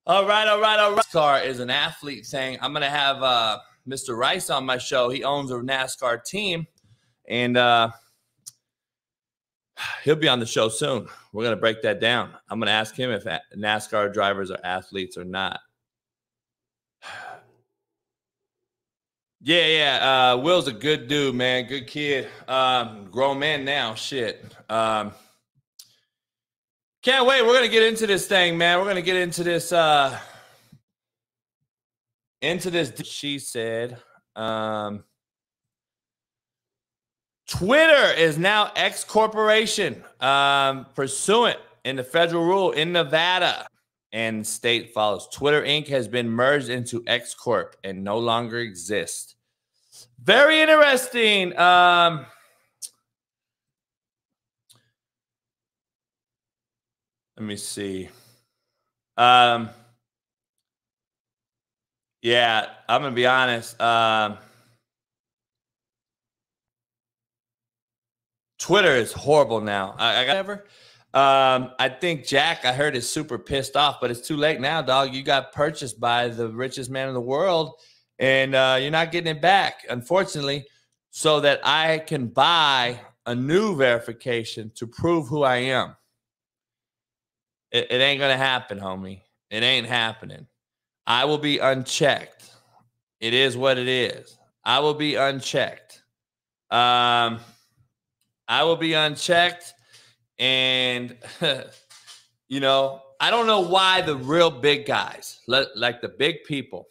All right. NASCAR is an athlete saying, I'm going to have Mr. Rice on my show. He owns a NASCAR team, and he'll be on the show soon. We're going to break that down. I'm going to ask him if NASCAR drivers are athletes or not. Yeah. Will's a good dude, man. Good kid. Grown man now. Shit. Can't wait. We're going to get into this thing, man. We're going to get into this. She said, Twitter is now X Corporation, pursuant in the federal rule in Nevada, and state follows. Twitter Inc. has been merged into X Corp and no longer exists. Very interesting. Let me see. Yeah, I'm gonna be honest. Twitter is horrible now. I think Jack, I heard, is super pissed off, but it's too late now, dog. You got purchased by the richest man in the world, and you're not getting it back, unfortunately, so that I can buy a new verification to prove who I am. It ain't going to happen, homie. It ain't happening. I will be unchecked. It is what it is. I will be unchecked. I will be unchecked. And, you know, I don't know why the real big guys, like the big people,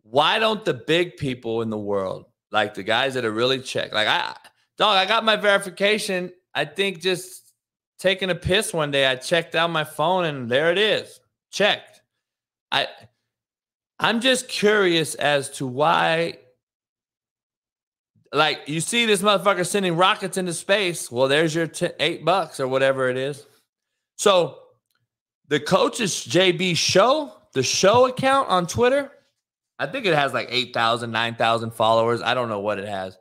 why don't the big people in the world, like the guys that are really checked, like I got my verification, I think just taking a piss one day, I checked out my phone and there it is, checked. I'm just curious as to why, like, you see this motherfucker sending rockets into space. Well, there's your $8 or whatever it is. So the Coaches JB show, the show account on Twitter, I think it has like 8,000, 9,000 followers. I don't know what it has.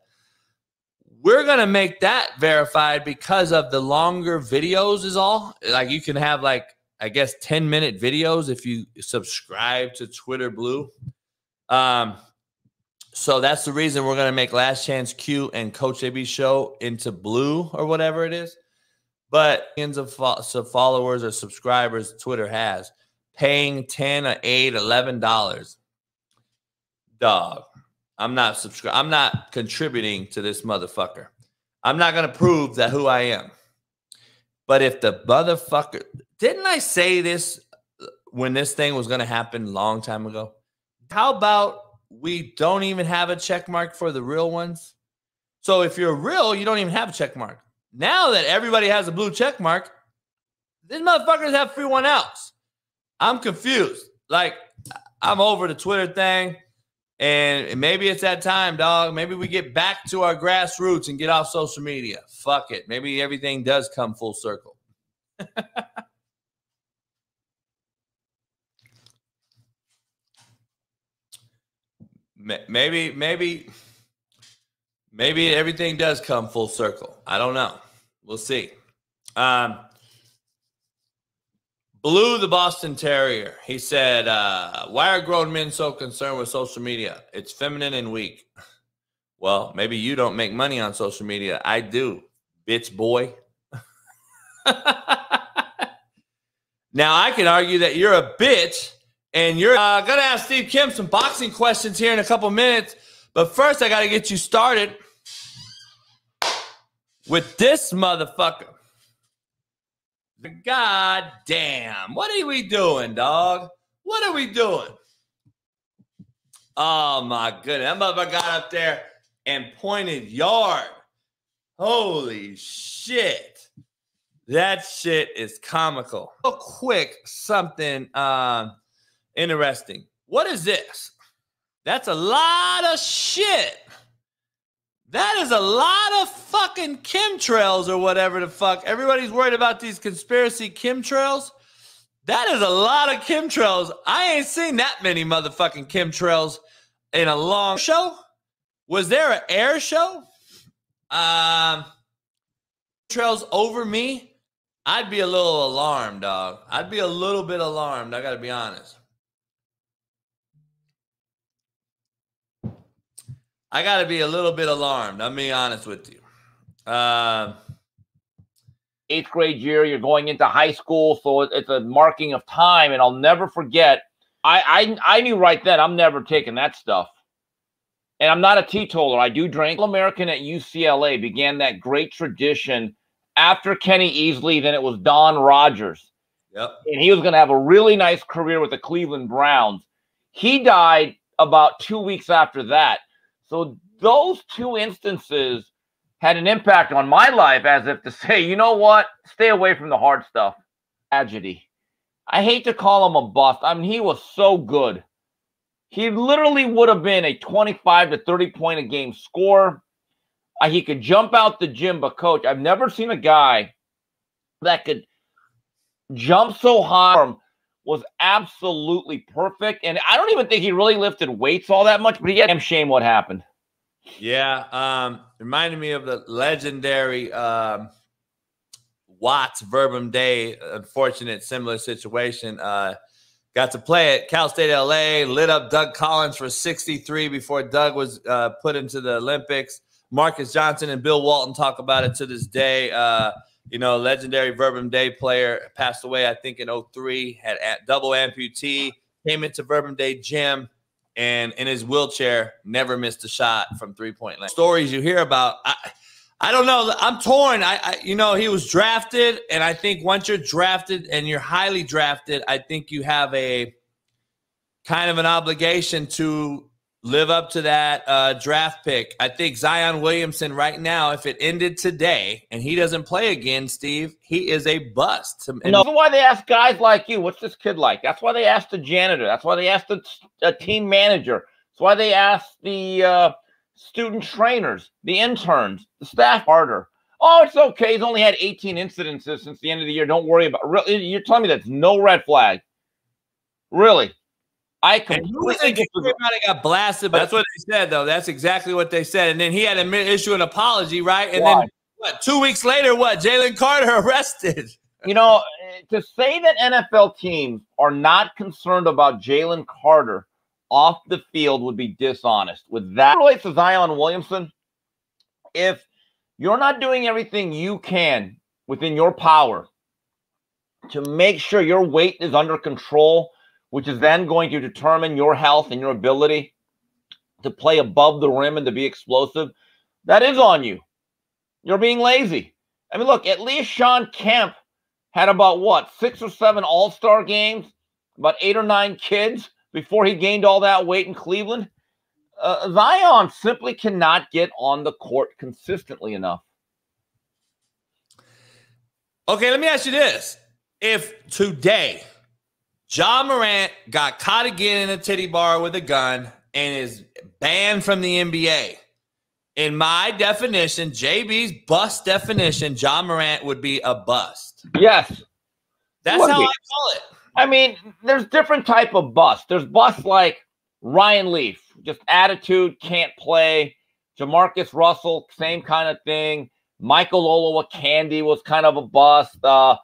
We're going to make that verified because of the longer videos is all. Like, you can have, like, I guess 10-minute videos if you subscribe to Twitter Blue. So that's the reason we're going to make Last Chance Q and Coach JB show into Blue or whatever it is. But millions of followers or subscribers Twitter has, paying $10, $8, $11. Dog, I'm not contributing to this motherfucker. I'm not going to prove that who I am. But if the motherfucker, didn't I say this when this thing was going to happen a long time ago? How about we don't even have a check mark for the real ones? So if you're real, you don't even have a check mark. Now that everybody has a blue check mark, these motherfuckers have everyone else. I'm confused. Like, I'm over the Twitter thing, and maybe it's that time, dog. Maybe we get back to our grassroots and get off social media. Fuck it. Maybe everything does come full circle. Maybe everything does come full circle. I don't know. We'll see. Blue the Boston Terrier. He said, why are grown men so concerned with social media? It's feminine and weak. Well, maybe you don't make money on social media. I do, bitch boy. Now, I can argue that you're a bitch, and you're going to ask Steve Kim some boxing questions here in a couple minutes. But first, I got to get you started with this motherfucker. God damn. What are we doing, dog? What are we doing? Oh, my goodness. That motherfucker got up there and pointed yard. Holy shit. That shit is comical. Real quick, something interesting. What is this? That's a lot of shit. That is a lot of fucking chemtrails or whatever the fuck. Everybody's worried about these conspiracy chemtrails. That is a lot of chemtrails. I ain't seen that many motherfucking chemtrails in a long show. Was there an air show? trails over me, I'd be a little alarmed, dog. I'd be a little bit alarmed. I got to be honest. I got to be a little bit alarmed. I'm being honest with you. 8th grade year, you're going into high school, so it's a marking of time. And I'll never forget, I knew right then I'm never taking that stuff. And I'm not a teetotaler. I do drink. American at UCLA began that great tradition. After Kenny Easley, then it was Don Rogers. Yep. And he was going to have a really nice career with the Cleveland Browns. He died about 2 weeks after that. So those two instances had an impact on my life, as if to say, you know what? Stay away from the hard stuff. Tragedy. I hate to call him a bust. I mean, he was so good. He literally would have been a 25 to 30 point a game scorer. He could jump out the gym, but coach, I've never seen a guy that could jump so high. Was absolutely perfect. And I don't even think he really lifted weights all that much, but he had damn shame what happened. Yeah. Reminded me of the legendary Watts Verbum Day. Unfortunate, similar situation. Got to play at Cal State LA, lit up Doug Collins for 63 before Doug was put into the Olympics. Marcus Johnson and Bill Walton talk about it to this day. Legendary Verbum Day player, passed away, I think, in 2003, had double amputee, came into Verbum Day gym, and in his wheelchair, never missed a shot from three-point line. Stories you hear about, I don't know. I'm torn. He was drafted, and I think once you're drafted and you're highly drafted, I think you have a kind of an obligation to live up to that draft pick. I think Zion Williamson right now, if it ended today and he doesn't play again, Steve, he is a bust. No, that's why they ask guys like you, what's this kid like? That's why they asked the janitor. That's why they asked the team manager. That's why they asked the student trainers, the interns, the staff harder. Oh, it's okay. He's only had 18 incidences since the end of the year. Don't worry about it. You're telling me that's no red flag? Really? I completely got blasted, but that's what they said, though. That's exactly what they said. And then he had to issue an apology, right? And then 2 weeks later, Jalen Carter arrested. To say that NFL teams are not concerned about Jalen Carter off the field would be dishonest. With that relates to Zion Williamson, if you're not doing everything you can within your power to make sure your weight is under control, which is then going to determine your health and your ability to play above the rim and to be explosive, that is on you. You're being lazy. I mean, look, at least Sean Kemp had about, 6 or 7 all-star games, about 8 or 9 kids before he gained all that weight in Cleveland. Zion simply cannot get on the court consistently enough. Okay, let me ask you this. If today Ja Morant got caught again in a titty bar with a gun and is banned from the NBA, in my definition, JB's bust definition, Ja Morant would be a bust. Yes. That's how I call it. I mean, there's different type of busts. There's busts like Ryan Leaf, just attitude, can't play. Jamarcus Russell, same kind of thing. Michael Olowokandi was kind of a bust. The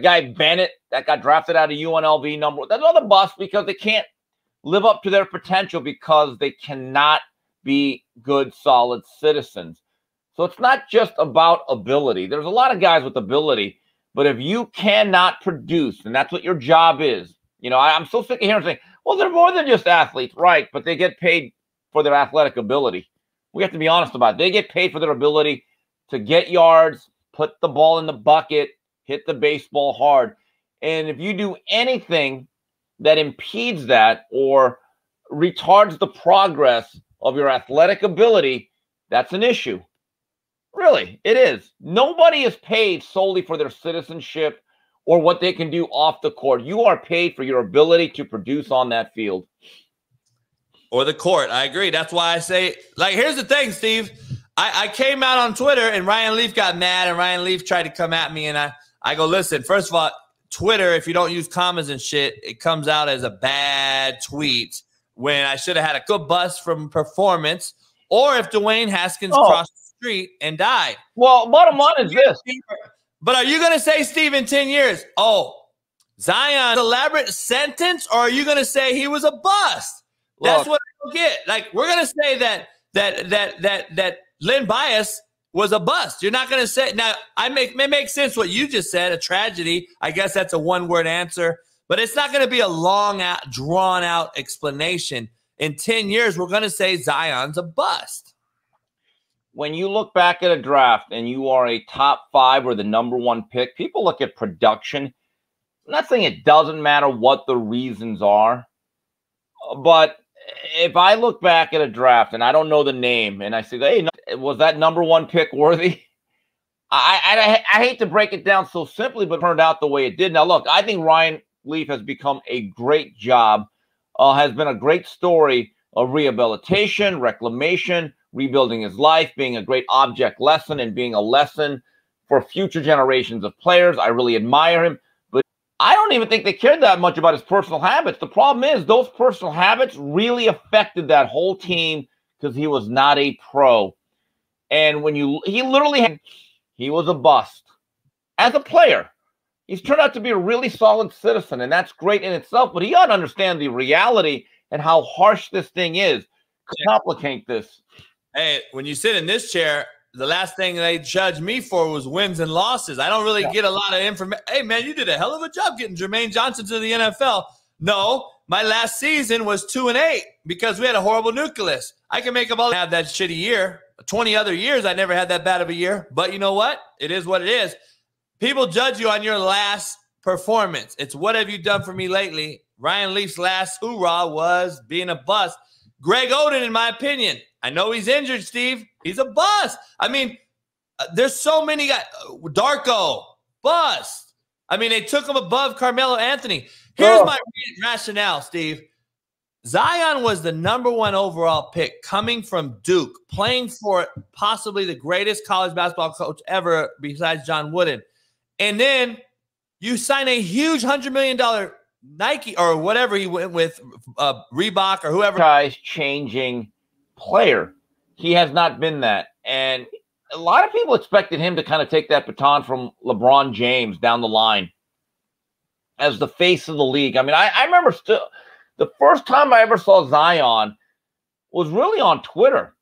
guy Bennett that got drafted out of UNLV number. That's another bust because they can't live up to their potential because they cannot be good, solid citizens. So it's not just about ability. There's a lot of guys with ability, but if you cannot produce, and that's what your job is, I'm so sick of hearing saying, well, they're more than just athletes, right? But they get paid for their athletic ability. We have to be honest about it. They get paid for their ability to get yards, put the ball in the bucket, hit the baseball hard. And if you do anything that impedes that or retards the progress of your athletic ability, that's an issue. Really, it is. Nobody is paid solely for their citizenship or what they can do off the court. You are paid for your ability to produce on that field. Or the court. I agree. That's why I say, here's the thing, Steve. I came out on Twitter and Ryan Leaf got mad and Ryan Leaf tried to come at me and I go, listen, first of all, Twitter, if you don't use commas and shit, it comes out as a bad tweet when I should have had a good bust from performance. Or if Dwayne Haskins crossed the street and died. Well, bottom line is this. But are you going to say, Steve, in 10 years, oh, Zion's elaborate sentence, or are you going to say he was a bust? That's what I don't get. Like, we're going to say that Len Bias was a bust. You're not going to say, now, it makes sense what you just said, a tragedy. I guess that's a one-word answer. But it's not going to be a long, drawn-out explanation. In 10 years, we're going to say Zion's a bust. When you look back at a draft and you are a top 5 or the #1 pick, people look at production. I'm not saying it doesn't matter what the reasons are, but if I look back at a draft and I don't know the name and I say, hey, was that #1 pick worthy? I hate to break it down so simply, but it turned out the way it did. Now, look, I think Ryan Leaf has become a great job, has been a great story of rehabilitation, reclamation, rebuilding his life, being a great object lesson and being a lesson for future generations of players. I really admire him, but I don't even think they cared that much about his personal habits. The problem is those personal habits really affected that whole team because he was not a pro. And when he was a bust as a player. He's turned out to be a really solid citizen, and that's great in itself, but he ought to understand the reality and how harsh this thing is. Complicate this. Hey, when you sit in this chair, the last thing they judged me for was wins and losses. I don't really get a lot of information. Hey, man, you did a hell of a job getting Jermaine Johnson to the NFL. No, my last season was 2-8 because we had a horrible nucleus. I can make them all have that shitty year. 20 other years, I never had that bad of a year. But you know what? It is what it is. People judge you on your last performance. It's what have you done for me lately? Ryan Leaf's last hoorah was being a bust. Greg Oden, in my opinion, I know he's injured, Steve. He's a bust. I mean, there's so many guys. Darko, bust. I mean, they took him above Carmelo Anthony. Here's my rationale, Steve. Zion was the #1 overall pick coming from Duke, playing for possibly the greatest college basketball coach ever besides John Wooden. And then you sign a huge $100 million Nike or whatever he went with, Reebok or whoever. Guy's changing player. He has not been that. And a lot of people expected him to kind of take that baton from LeBron James down the line as the face of the league. I mean, I remember still the first time I ever saw Zion was really on Twitter.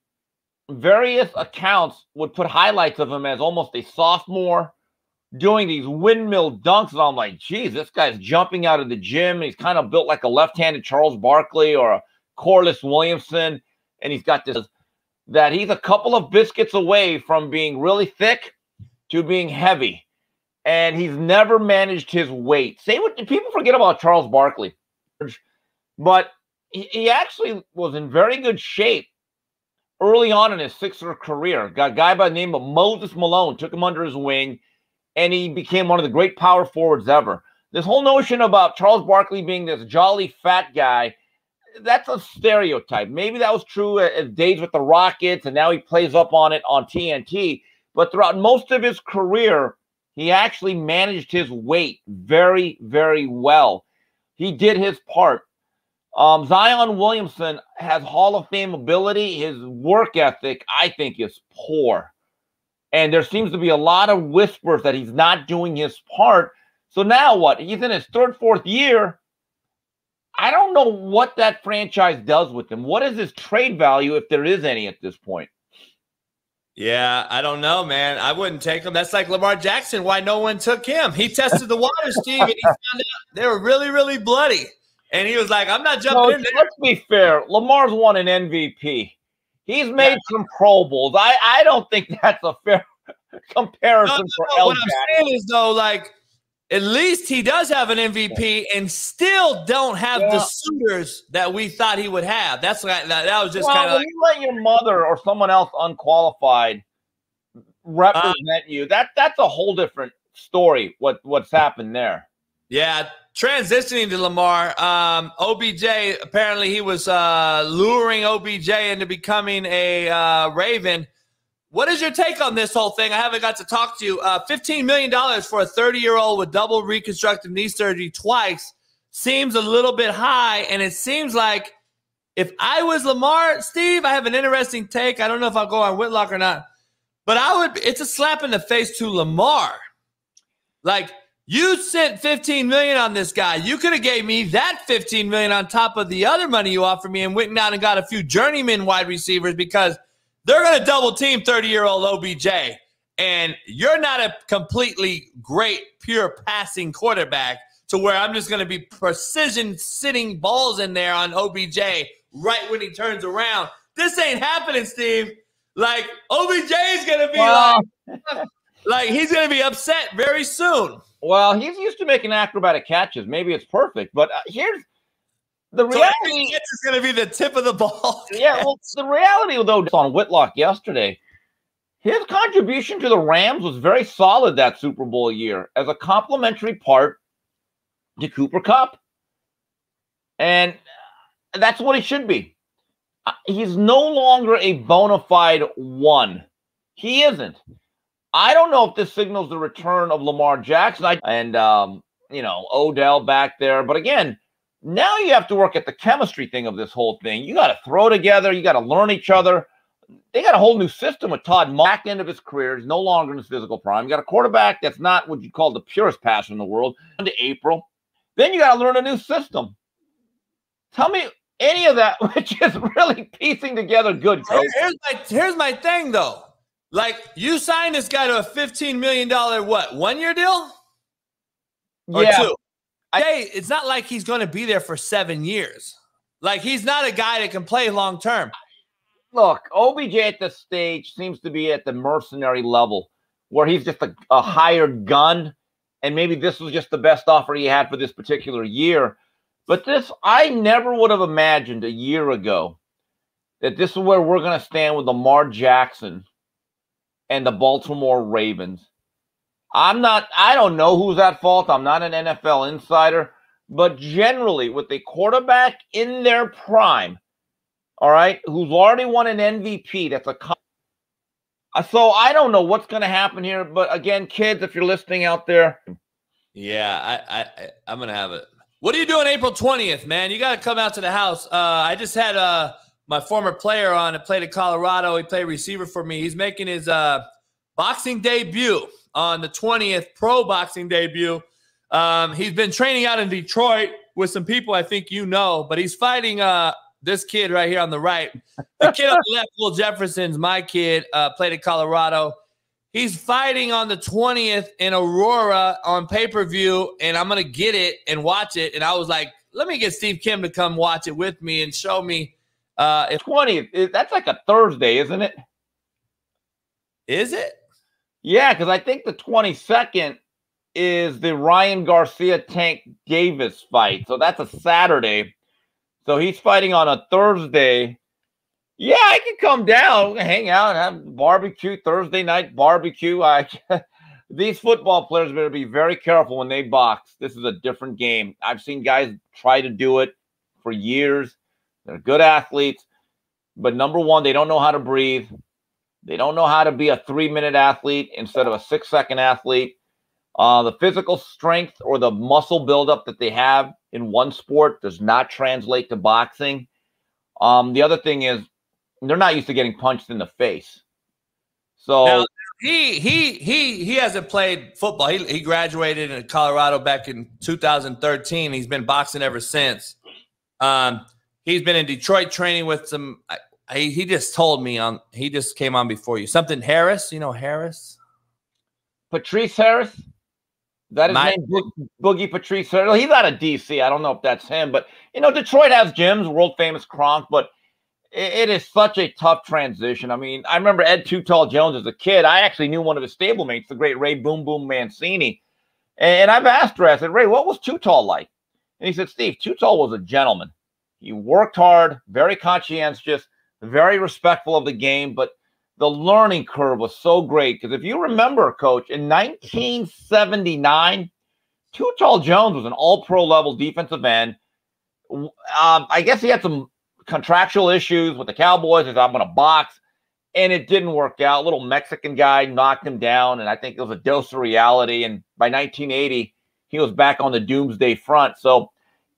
Various accounts would put highlights of him as almost a sophomore doing these windmill dunks. And I'm like, geez, this guy's jumping out of the gym. And he's kind of built like a left-handed Charles Barkley or a Corliss Williamson. And he's got this, that he's a couple of biscuits away from being really thick to being heavy. And he's never managed his weight. Say what people forget about Charles Barkley. But he actually was in very good shape early on in his Sixer career. Got a guy by the name of Moses Malone, took him under his wing, and he became one of the great power forwards ever. This whole notion about Charles Barkley being this jolly fat guy, that's a stereotype. Maybe that was true at days with the Rockets, and now he plays up on it on TNT. But throughout most of his career, he actually managed his weight very, very well. He did his part. Zion Williamson has Hall of Fame ability. His work ethic, I think, is poor. And there seems to be a lot of whispers that he's not doing his part. So now what? He's in his 3rd, 4th year. I don't know what that franchise does with him. What is his trade value, if there is any at this point? Yeah, I don't know, man. I wouldn't take him. That's like Lamar Jackson, why no one took him. He tested the waters, Steve, and he found out they were really, really bloody. And he was like, I'm not jumping in there. Let's be fair. Lamar's won an MVP. He's made some Pro Bowls. I don't think that's a fair comparison for LJ. What I'm saying is, though, like, at least he does have an MVP and still don't have the suitors that we thought he would have. That's like, that was just kind of like, you let your mother or someone else unqualified represent you. That's a whole different story. What's happened there? Yeah. Transitioning to Lamar, OBJ, apparently he was luring OBJ into becoming a Raven. What is your take on this whole thing? I haven't got to talk to you. $15 million for a 30-year-old with double reconstructive knee surgery twice seems a little bit high, and it seems like if I was Lamar, Steve, I have an interesting take. I don't know if I'll go on Whitlock or not. But it's a slap in the face to Lamar. Like, you sent $15 million on this guy. You could have gave me that $15 million on top of the other money you offered me and went out and got a few journeyman wide receivers because they're going to double team 30-year-old OBJ. And you're not a completely great, pure passing quarterback to where I'm just going to be precision sitting balls in there on OBJ right when he turns around. This ain't happening, Steve. Like, OBJ is going to be like he's going to be upset very soon. Well, he's used to making acrobatic catches. Maybe it's perfect. But here's the reality. So it's going to be the tip of the ball. Yeah, well, the reality, though, on Whitlock yesterday, his contribution to the Rams was very solid that Super Bowl year as a complimentary part to Cooper Kupp. And that's what he should be. He's no longer a bona fide one. He isn't. I don't know if this signals the return of Lamar Jackson and Odell back there. But again, now you have to work at the chemistry thing of this whole thing. You got to throw together. You got to learn each other. They got a whole new system with Todd back end of his career. He's no longer in his physical prime. You got a quarterback that's not what you call the purest passer in the world into April. Then you got to learn a new system. Tell me any of that, which is really piecing together good. Here's my thing, though. Like, you signed this guy to a $15 million, what, 1-year deal? Or two? It's not like he's going to be there for 7 years. Like, he's not a guy that can play long term. Look, OBJ at this stage seems to be at the mercenary level where he's just a hired gun, and maybe this was just the best offer he had for this particular year. But this, I never would have imagined a year ago that this is where we're going to stand with Lamar Jackson and the Baltimore Ravens. I don't know who's at fault. I'm not an NFL insider. But generally, with a quarterback in their prime, all right, who's already won an MVP, so I don't know what's going to happen here. But again, kids, if you're listening out there. Yeah, I'm going to have it. What are you doing April 20th, man? You got to come out to the house. I just had my former player on that played at Colorado. He played receiver for me. He's making his boxing debut on the 20th, pro boxing debut. He's been training out in Detroit with some people I think you know, but he's fighting this kid right here on the right. The kid on the left, Will Jefferson's my kid, played at Colorado. He's fighting on the 20th in Aurora on pay-per-view, and I'm going to get it and watch it. And I was like, let me get Steve Kim to come watch it with me and show me. 20th, that's like a Thursday, isn't it? Is it? Yeah, because I think the 22nd is the Ryan Garcia Tank Davis fight. So that's a Saturday. So he's fighting on a Thursday. Yeah, I can come down, hang out, have barbecue, Thursday night barbecue. These football players better be very careful when they box. This is a different game. I've seen guys try to do it for years. They're good athletes. But number one, they don't know how to breathe. They don't know how to be a 3-minute athlete instead of a 6-second athlete. The physical strength or the muscle buildup that they have in one sport does not translate to boxing. The other thing is they're not used to getting punched in the face. So now, he hasn't played football. He graduated in Colorado back in 2013. He's been boxing ever since. He's been in Detroit training with some. He just told me he just came on before you. Something Harris, you know Harris, Patrice Harris. That is name Boogie Patrice Harris. He's out of DC. I don't know if that's him, but Detroit has gyms, world famous Kronk, but it is such a tough transition. I mean, I remember Ed Too Tall Jones as a kid. I actually knew one of his stablemates, the great Ray Boom Boom Mancini. And I've asked Ray, I said, Ray, what was Too Tall like? And he said, Steve, Too Tall was a gentleman. He worked hard, very conscientious, very respectful of the game, but the learning curve was so great. Because if you remember, Coach, in 1979, Too Tall Jones was an all-pro level defensive end. I guess he had some contractual issues with the Cowboys. He said, I'm going to box. And it didn't work out. A little Mexican guy knocked him down, and I think it was a dose of reality. And by 1980, he was back on the doomsday front. So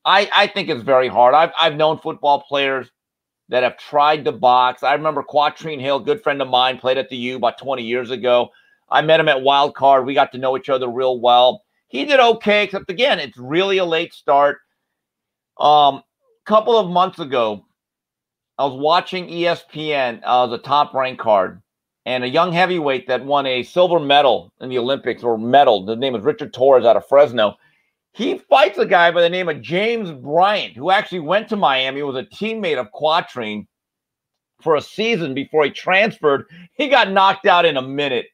I think it's very hard. I've known football players that have tried to box. I remember Quatrine Hill, good friend of mine, played at the U about 20 years ago. I met him at Wild Card. We got to know each other real well. He did okay, except, again, it's really a late start. Couple of months ago, I was watching ESPN as a top-ranked card, and a young heavyweight that won a silver medal in the Olympics, or medal, the name is Richard Torres out of Fresno. He fights a guy by the name of James Bryant, who actually went to Miami, was a teammate of Quatrine for a season before he transferred. He got knocked out in a minute.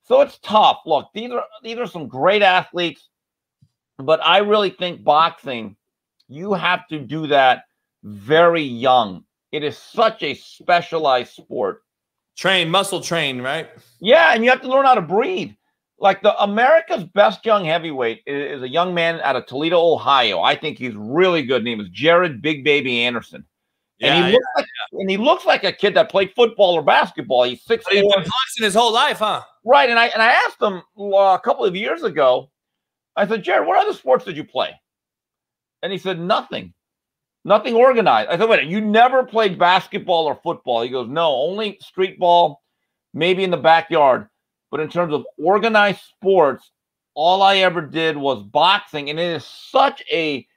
So it's tough. Look, these are some great athletes, but I really think boxing, you have to do that very young. It is such a specialized sport. Muscle train, right? Yeah, and you have to learn how to breathe. Like America's best young heavyweight is a young man out of Toledo, Ohio. I think he's really good. His name is Jared Big Baby Anderson. And he looks like a kid that played football or basketball. He's 6'4". He's been boxing his whole life, huh? Right. And I asked him a couple of years ago, I said, Jared, what other sports did you play? And he said, nothing. Nothing organized. I said, wait, you never played basketball or football? He goes, no, only street ball, maybe in the backyard. But in terms of organized sports, all I ever did was boxing. And it is such a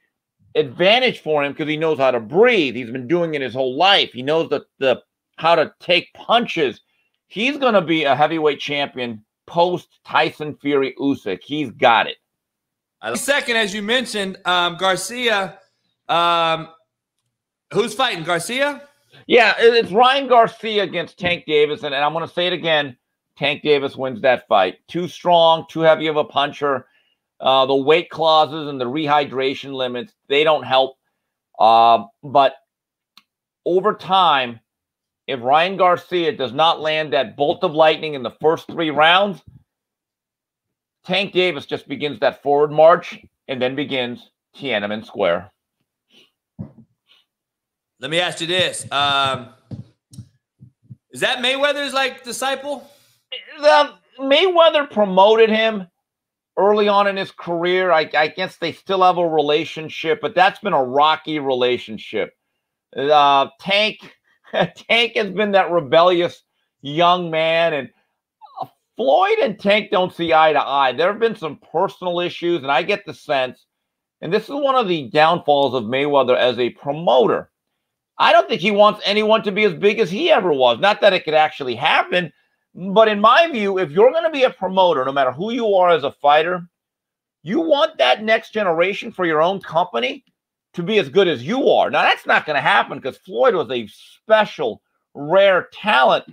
advantage for him because he knows how to breathe. He's been doing it his whole life. He knows how to take punches. He's going to be a heavyweight champion post Tyson Fury Usyk. He's got it. Second, as you mentioned, Garcia. Who's fighting? Garcia? Yeah, it's Ryan Garcia against Tank Davis. And I'm going to say it again. Tank Davis wins that fight. Too strong, too heavy of a puncher. The weight clauses and the rehydration limits, they don't help. But over time, if Ryan Garcia does not land that bolt of lightning in the first 3 rounds, Tank Davis just begins that forward march and then begins Tiananmen Square. Let me ask you this. Is that Mayweather's disciple? Mayweather promoted him early on in his career. I guess they still have a relationship, but that's been a rocky relationship. Tank has been that rebellious young man, and Floyd and Tank don't see eye to eye. There have been some personal issues, and I get the sense, and this is one of the downfalls of Mayweather as a promoter. I don't think he wants anyone to be as big as he ever was. Not that it could actually happen, but in my view, if you're going to be a promoter, no matter who you are as a fighter, you want that next generation for your own company to be as good as you are. Now, that's not going to happen because Floyd was a special, rare talent.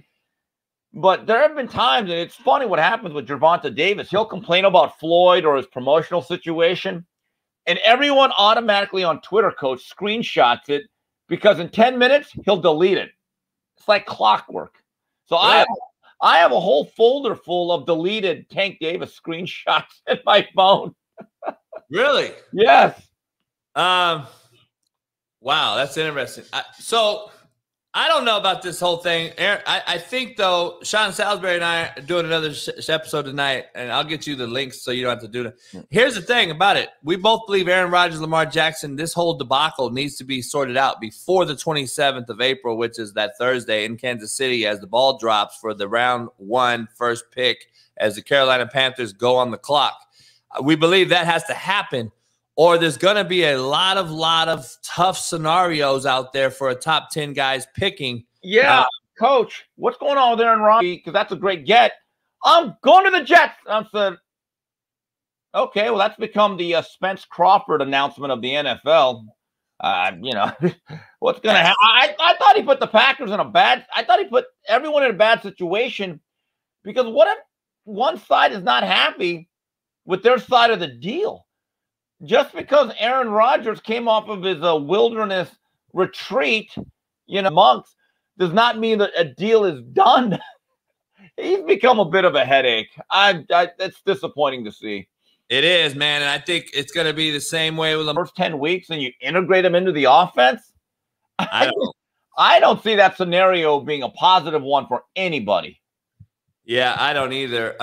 But there have been times, and it's funny what happens with Gervonta Davis. He'll complain about Floyd or his promotional situation, and everyone automatically on Twitter, Coach, screenshots it because in 10 minutes, he'll delete it. It's like clockwork. So I have a whole folder full of deleted Tank Davis screenshots in my phone. Really? Yes. Wow, that's interesting. So I don't know about this whole thing. Aaron, I think, though, Sean Salisbury and I are doing another episode tonight, and I'll get you the links so you don't have to do that. Here's the thing about it. We both believe Aaron Rodgers, Lamar Jackson, this whole debacle needs to be sorted out before the 27th of April, which is that Thursday in Kansas City as the ball drops for the round 1 first pick as the Carolina Panthers go on the clock. We believe that has to happen, or there's going to be a lot of tough scenarios out there for a top 10 guys picking. Yeah, Coach, what's going on with Aaron Rodgers? Because that's a great get. I'm going to the Jets. I said, okay, well, that's become the Spence Crawford announcement of the NFL. What's going to happen? I thought he put the Packers in I thought he put everyone in a bad situation, because what if one side is not happy with their side of the deal? Just because Aaron Rodgers came off of his wilderness retreat, months, does not mean that a deal is done. He's become a bit of a headache. It's disappointing to see. It is, man, and I think it's going to be the same way with the first 10 weeks, and you integrate him into the offense. I don't see that scenario being a positive one for anybody. Yeah, I don't either.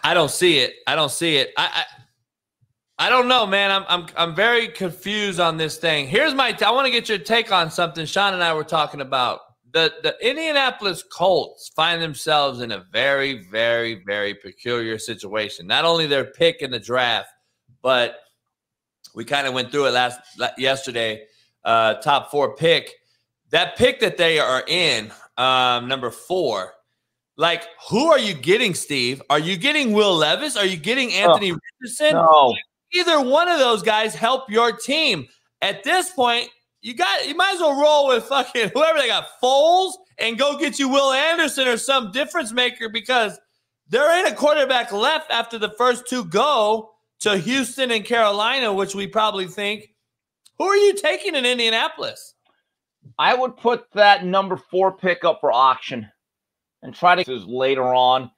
I don't see it. I don't know, man. I'm very confused on this thing. Here's I want to get your take on something Sean and I were talking about. The Indianapolis Colts find themselves in a very, very, very peculiar situation. Not only their pick in the draft, but we kind of went through it yesterday. Top 4 pick. That pick that they are in, number 4. Like, who are you getting, Steve? Are you getting Will Levis? Are you getting Anthony Richardson? No. Either one of those guys help your team. At this point, you might as well roll with fucking whoever they got, Foles, and go get you Will Anderson or some difference maker, because there ain't a quarterback left after the first 2 go to Houston and Carolina, which we probably think. Who are you taking in Indianapolis? I would put that number 4 pick up for auction and try to later on.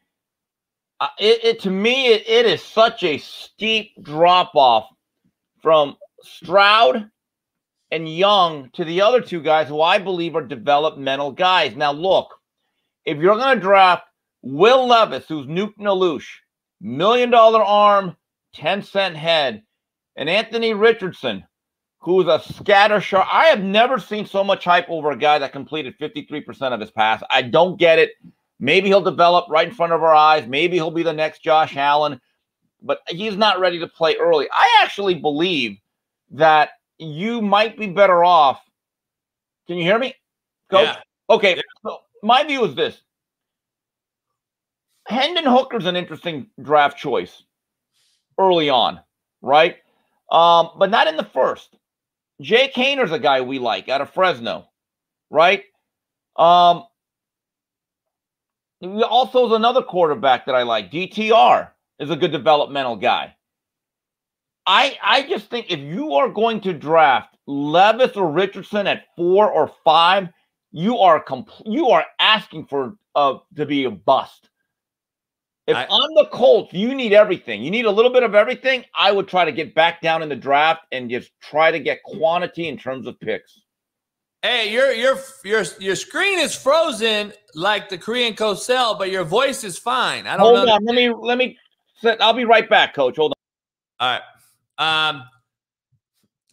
To me, it is such a steep drop-off from Stroud and Young to the other 2 guys who I believe are developmental guys. Now, look, if you're going to draft Will Levis, who's Newton Alush, $1 million arm, 10-cent head, and Anthony Richardson, who's a scatter shot. I have never seen so much hype over a guy that completed 53% of his pass. I don't get it. Maybe he'll develop right in front of our eyes. Maybe he'll be the next Josh Allen, but he's not ready to play early. I actually believe that you might be better off. Can you hear me, Coach? Yeah. Okay. Yeah. So my view is this. Hendon Hooker's an interesting draft choice early on, right? But not in the first. Jake Hayner's a guy we like out of Fresno, right? Also is another quarterback that I like. DTR is a good developmental guy. I just think if you are going to draft Levis or Richardson at 4 or 5, you are asking for to be a bust. If I'm the Colts, you need everything. You need a little bit of everything. I would try to get back down in the draft and just try to get quantity in terms of picks. Hey, your screen is frozen like the Korean Cosell, but your voice is fine. I don't know. Hold on, let me. I'll be right back, Coach. Hold on. All right.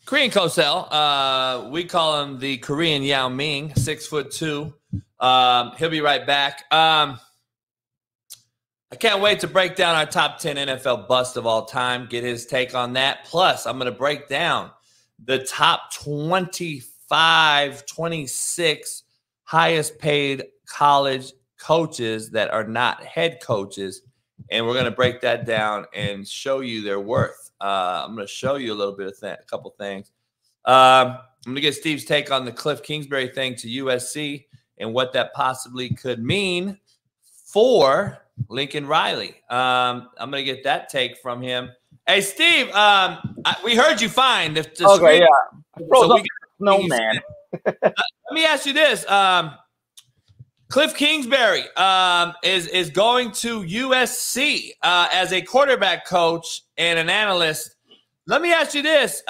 Korean Cosell, we call him the Korean Yao Ming, 6'2". He'll be right back. I can't wait to break down our top 10 NFL bust of all time, get his take on that. Plus, I'm going to break down the top 25, 26 highest paid college coaches that are not head coaches. And we're going to break that down and show you their worth. I'm going to show you a little bit of a couple things. I'm going to get Steve's take on the Cliff Kingsbury thing to USC and what that possibly could mean for Lincoln Riley. I'm going to get that take from him. Hey, Steve, we heard you fine. Okay, yeah. Snowman. Let me ask you this. Cliff Kingsbury is going to USC as a quarterback coach and an analyst. Let me ask you this.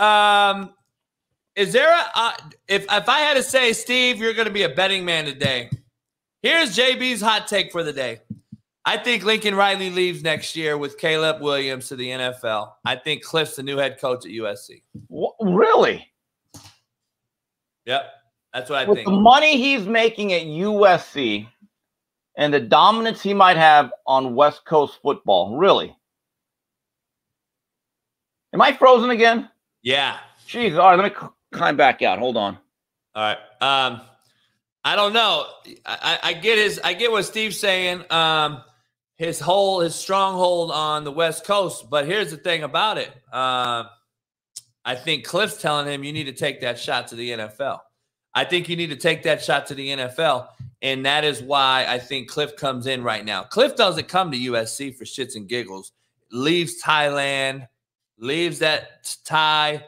Is there if I had to say, Steve, you're going to be a betting man today. Here's JB's hot take for the day. I think Lincoln Riley leaves next year with Caleb Williams to the NFL. I think Cliff's the new head coach at USC. Really? Yep. That's what I think. With the money he's making at USC and the dominance he might have on West Coast football, really? Am I frozen again? Yeah. Jeez. All right, let me climb back out. Hold on. All right. I don't know. I get what Steve's saying. His stronghold on the West Coast. But here's the thing about it. I think Cliff's telling him you need to take that shot to the NFL. I think you need to take that shot to the NFL, and that is why I think Cliff comes in right now. Cliff doesn't come to USC for shits and giggles. Leaves Thailand, leaves that Thai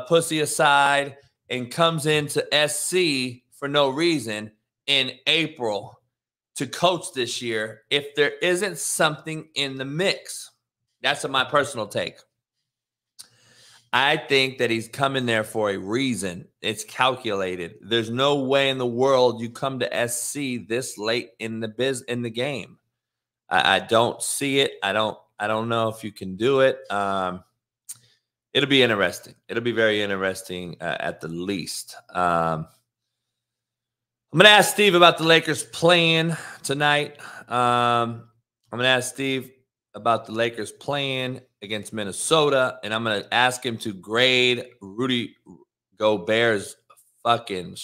pussy aside, and comes into SC for no reason in April to coach this year if there isn't something in the mix. That's my personal take. I think that he's coming there for a reason. It's calculated. There's no way in the world you come to SC this late in the game. I don't see it. I don't know if you can do it. It'll be interesting. It'll be very interesting at the least. I'm going to ask Steve about the Lakers playing tonight. I'm going to ask Steve about the Lakers playing against Minnesota, and I'm going to ask him to grade Rudy Gobert's fucking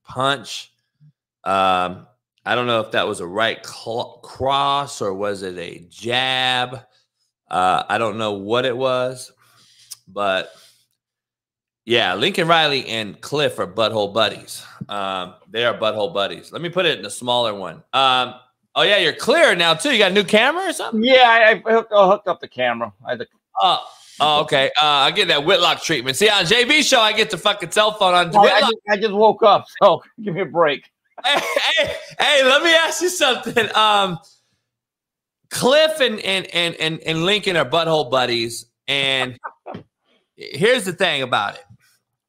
punch. I don't know if that was a right cross or was it a jab. I don't know what it was, but yeah, Lincoln Riley and Cliff are butthole buddies. They are butthole buddies. Let me put it in a smaller one. Oh yeah, you're clear now too. You got a new camera or something? Yeah, I hooked up the camera. Oh, okay. I get that Whitlock treatment. See, on JV show, I get the fucking cell phone on Whitlock. I just woke up, so give me a break. Hey, let me ask you something. Cliff and Lincoln are butthole buddies, and here's the thing about it.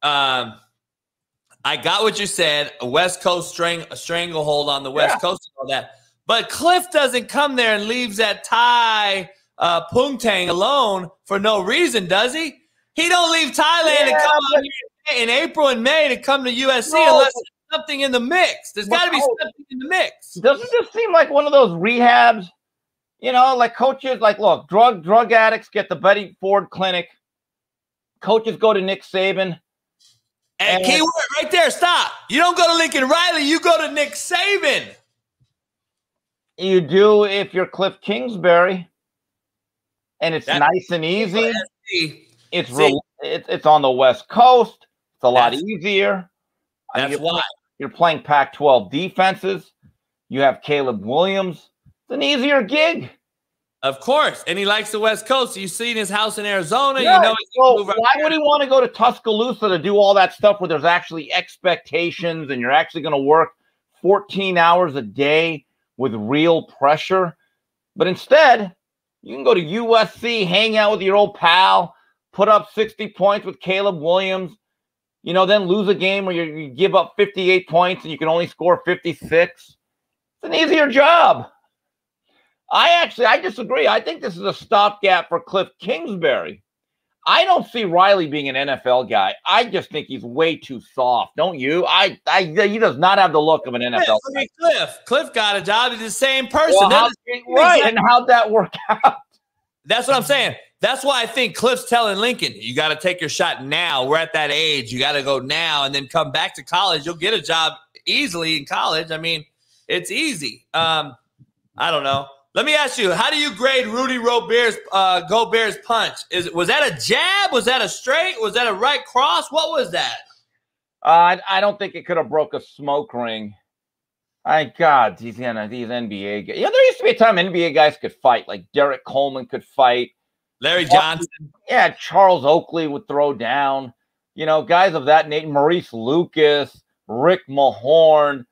I got what you said, a West Coast stranglehold on the West Coast and all that. But Cliff doesn't come there and leaves that Thai poontang alone for no reason, does he? He don't leave Thailand and come out here in April and May to come to USC unless there's something in the mix. There's got to be something in the mix. Doesn't this seem like one of those rehabs? You know, like coaches, like, look, drug addicts get the Betty Ford Clinic. Coaches go to Nick Saban. And keyword right there, stop. You don't go to Lincoln Riley, you go to Nick Saban. You do if you're Cliff Kingsbury. And it's nice and easy. It's on the West Coast. It's a lot easier. That's why. You're playing Pac-12 defenses. You have Caleb Williams. It's an easier gig. Of course. And he likes the West Coast. You've seen his house in Arizona. Yeah, you know, so why would he want to go to Tuscaloosa to do all that stuff where there's actually expectations and you're actually going to work 14 hours a day with real pressure? But instead, you can go to USC, hang out with your old pal, put up 60 points with Caleb Williams, you know, then lose a game where you give up 58 points and you can only score 56. It's an easier job. I disagree. I think this is a stopgap for Cliff Kingsbury. I don't see Riley being an NFL guy. I just think he's way too soft. Don't you? He does not have the look of an NFL guy. Cliff got a job. He's the same person. Well, right. And how'd that work out? That's what I'm saying. That's why I think Cliff's telling Lincoln, you got to take your shot now. We're at that age. You got to go now and then come back to college. You'll get a job easily in college. I mean, it's easy. I don't know. Let me ask you, how do you grade Rudy Gobert's punch? Was that a jab? Was that a straight? Was that a right cross? What was that? I don't think it could have broke a smoke ring. God, these NBA guys. Yeah, there used to be a time NBA guys could fight. Like Derek Coleman could fight. Larry Johnson. Yeah, Charles Oakley would throw down. You know, guys of that nature. Maurice Lucas, Rick Mahorn.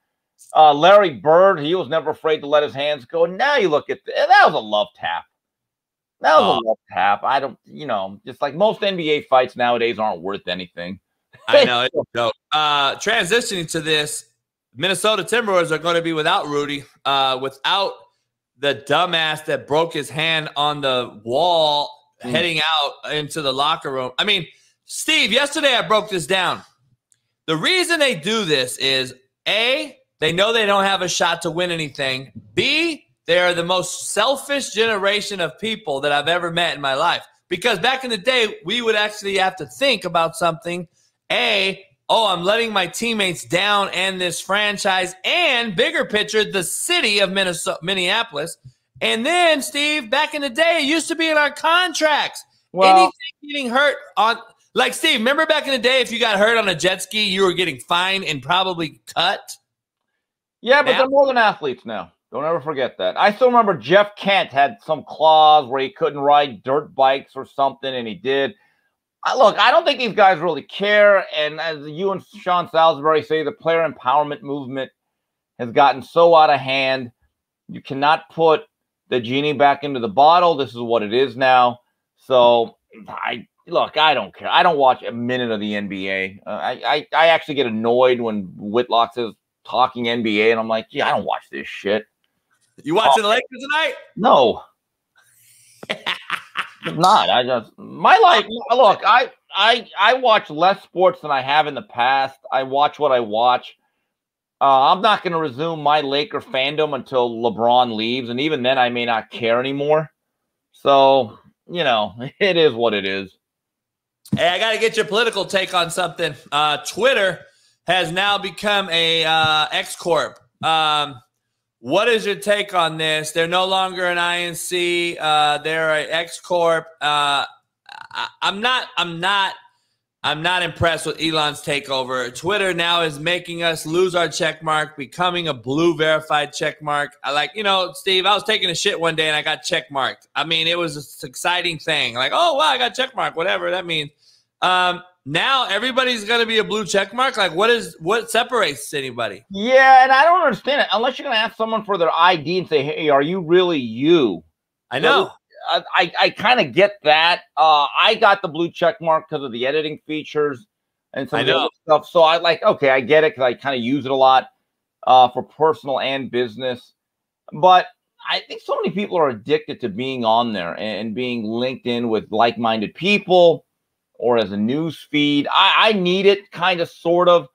Larry Bird, he was never afraid to let his hands go. Now you look at that was a love tap. That was a love tap. I don't, you know, just like most NBA fights nowadays aren't worth anything. I know. Transitioning to this, Minnesota Timberwolves are going to be without Rudy, without the dumbass that broke his hand on the wall heading out into the locker room. I mean, Steve, yesterday I broke this down. The reason they do this is, A, they know they don't have a shot to win anything. B, they are the most selfish generation of people that I've ever met in my life. Because back in the day, we would actually have to think about something. A, I'm letting my teammates down and this franchise and bigger picture, the city of Minneapolis. And then, Steve, back in the day, it used to be in our contracts. Well, anything getting hurt on – like, Steve, remember back in the day, if you got hurt on a jet ski, you were getting fined and probably cut? Yeah, but they're more than athletes now. Don't ever forget that. I still remember Jeff Kent had some clause where he couldn't ride dirt bikes or something, and he did. Look, I don't think these guys really care. And as you and Sean Salisbury say, the player empowerment movement has gotten so out of hand. You cannot put the genie back into the bottle. This is what it is now. So, I don't care. I don't watch a minute of the NBA. I actually get annoyed when Whitlock says, talking NBA, and I'm like, I don't watch this shit. You watching the Lakers tonight? No. It's not. My life. Look, I watch less sports than I have in the past. I watch what I watch. I'm not going to resume my Laker fandom until LeBron leaves, and even then, I may not care anymore. So, it is what it is. Hey, I got to get your political take on something. Twitter has now become a X Corp. What is your take on this? They're no longer an INC. They're an X Corp. I'm not impressed with Elon's takeover. Twitter now is making us lose our check mark, becoming a blue verified check mark. Steve, I was taking a shit one day and I got check marked. I mean, it was an exciting thing. Like, oh, wow, I got check mark, whatever that means. Now everybody's going to be a blue check mark. Like, what separates anybody? Yeah, and I don't understand it. Unless you're going to ask someone for their ID and say, hey, are you really you? I know. I kind of get that. I got the blue check mark because of the editing features and some of the other stuff. So I get it because I kind of use it a lot for personal and business. But I think so many people are addicted to being on there and being linked in with like-minded people or as a news feed. I need it kind of sort of,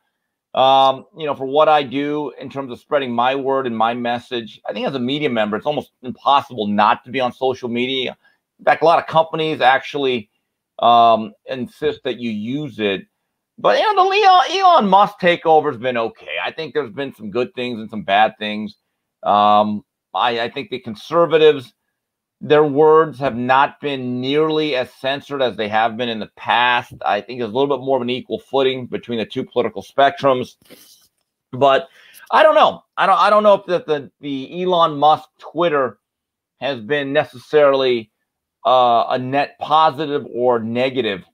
for what I do in terms of spreading my word and my message. I think as a media member, it's almost impossible not to be on social media. In fact, a lot of companies actually insist that you use it. But, the Elon Musk takeover has been okay. I think there's been some good things and some bad things. I think the conservatives, their words have not been nearly as censored as they have been in the past. I think there's a little bit more of an equal footing between the two political spectrums. But I don't know. I don't know if the Elon Musk Twitter has been necessarily a net positive or negative.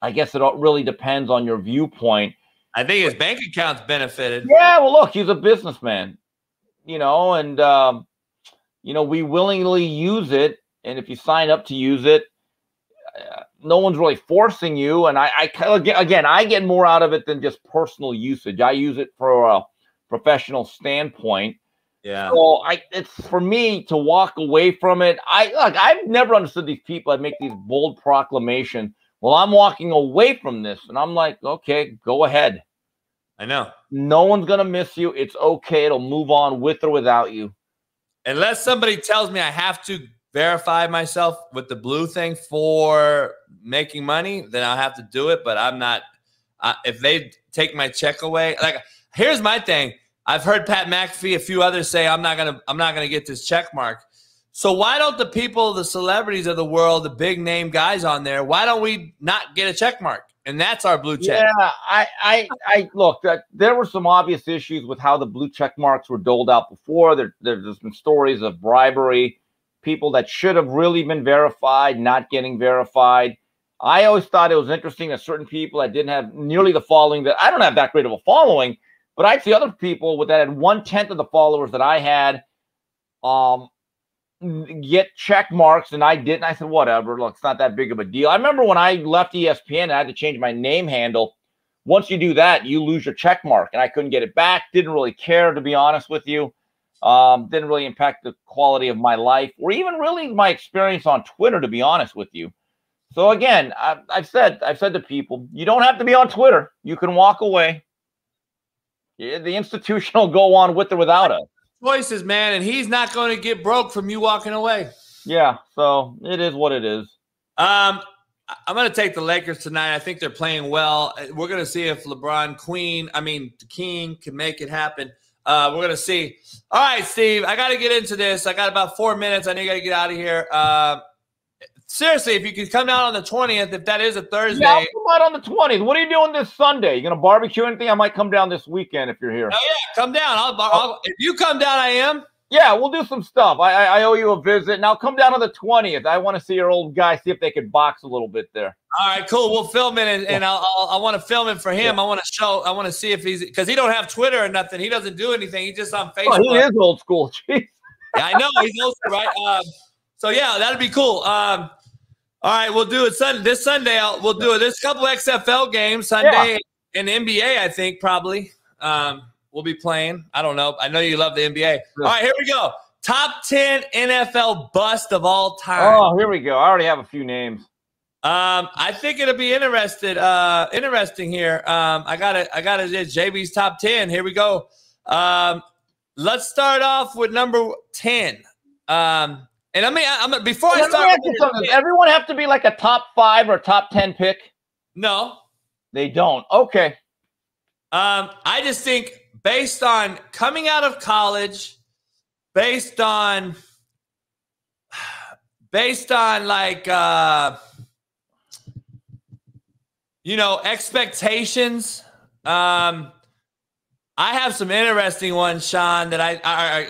I guess it really depends on your viewpoint. I think his bank account's benefited. Yeah, well, look, he's a businessman, and we willingly use it. And if you sign up to use it, no one's really forcing you. And I get more out of it than just personal usage. I use it for a professional standpoint. Yeah. So it's for me to walk away from it. I've never understood these people that make these bold proclamations. Well, I'm walking away from this. And I'm like, okay, go ahead. I know. No one's going to miss you. It's okay. It'll move on with or without you. Unless somebody tells me I have to verify myself with the blue thing for making money, then I'll have to do it. But I'm not. If they take my check away, here's my thing. I've heard Pat McAfee, a few others say I'm not gonna get this check mark. So why don't the people, the celebrities of the world, the big name guys on there, why don't we not get a check mark? And that's our blue check. Yeah, I look, there were some obvious issues with how the blue check marks were doled out before. There's been stories of bribery, people that should have really been verified, not getting verified. I always thought it was interesting that certain people that didn't have nearly the following that I don't have that great of a following, but I'd see other people that had 1/10 of the followers that I had get check marks and I didn't. I said, whatever, look, it's not that big of a deal. I remember when I left ESPN, I had to change my name handle. Once you do that, you lose your check mark, and I couldn't get it back. Didn't really care, to be honest with you. Didn't really impact the quality of my life or even really my experience on Twitter, to be honest with you. So again, I've said to people, you don't have to be on Twitter. You can walk away. Yeah, the institution will go on with or without us. Choices, man, and he's not going to get broke from you walking away. Yeah, so it is what it is. I'm going to take the Lakers tonight. I think they're playing well. We're going to see if the King can make it happen. We're going to see. All right, Steve, I got to get into this. I got about 4 minutes. I know you got to get out of here. Seriously, if you could come down on the 20th, if that is a Thursday. Yeah, I'll come out on the 20th. What are you doing this Sunday? You going to barbecue anything? I might come down this weekend if you're here. Oh, yeah, come down. If you come down, I am. Yeah, we'll do some stuff. I owe you a visit, and I'll come down on the 20th. I want to see your old guy, see if they could box a little bit there. All right, cool. We'll film it, and I want to film it for him. Yeah. I want to see if because he don't have Twitter or nothing. He doesn't do anything. He's just on Facebook. Oh, he is old school. Jeez. Yeah, I know. He's old school, right? So, yeah, that'd be cool. All right, we'll do it this Sunday. We'll do it. There's a couple XFL games Sunday and NBA, I think, probably. We'll be playing. I don't know. I know you love the NBA. Yeah. All right, here we go. top 10 NFL bust of all time. Oh, here we go. I already have a few names. I think it'll be interesting here. I got it. JB's top 10. Here we go. Let's start off with number 10. And before I start, does everyone have to be like a top 5 or top 10 pick? No, they don't. Okay. I just think based on coming out of college, based on like expectations. I have some interesting ones, Sean,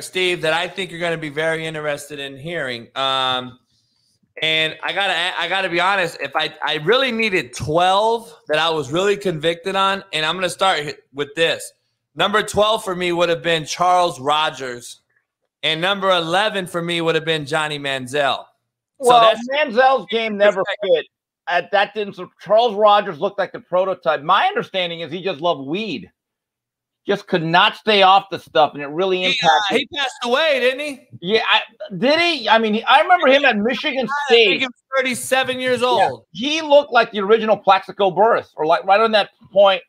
Steve, that I think you're going to be very interested in hearing. And I gotta be honest, if I really needed 12 that I was really convicted on, and I'm going to start with this. Number 12 for me would have been Charles Rogers, and number 11 for me would have been Johnny Manziel. Well, Manziel's game never fit. Charles Rogers looked like the prototype. My understanding is he just loved weed. Just could not stay off the stuff, and it really impacted. He passed away, didn't he? Yeah, did he? I mean, I remember him at Michigan State. I think he was 37 years old. Yeah, he looked like the original Plaxico Burress, or like right on that point,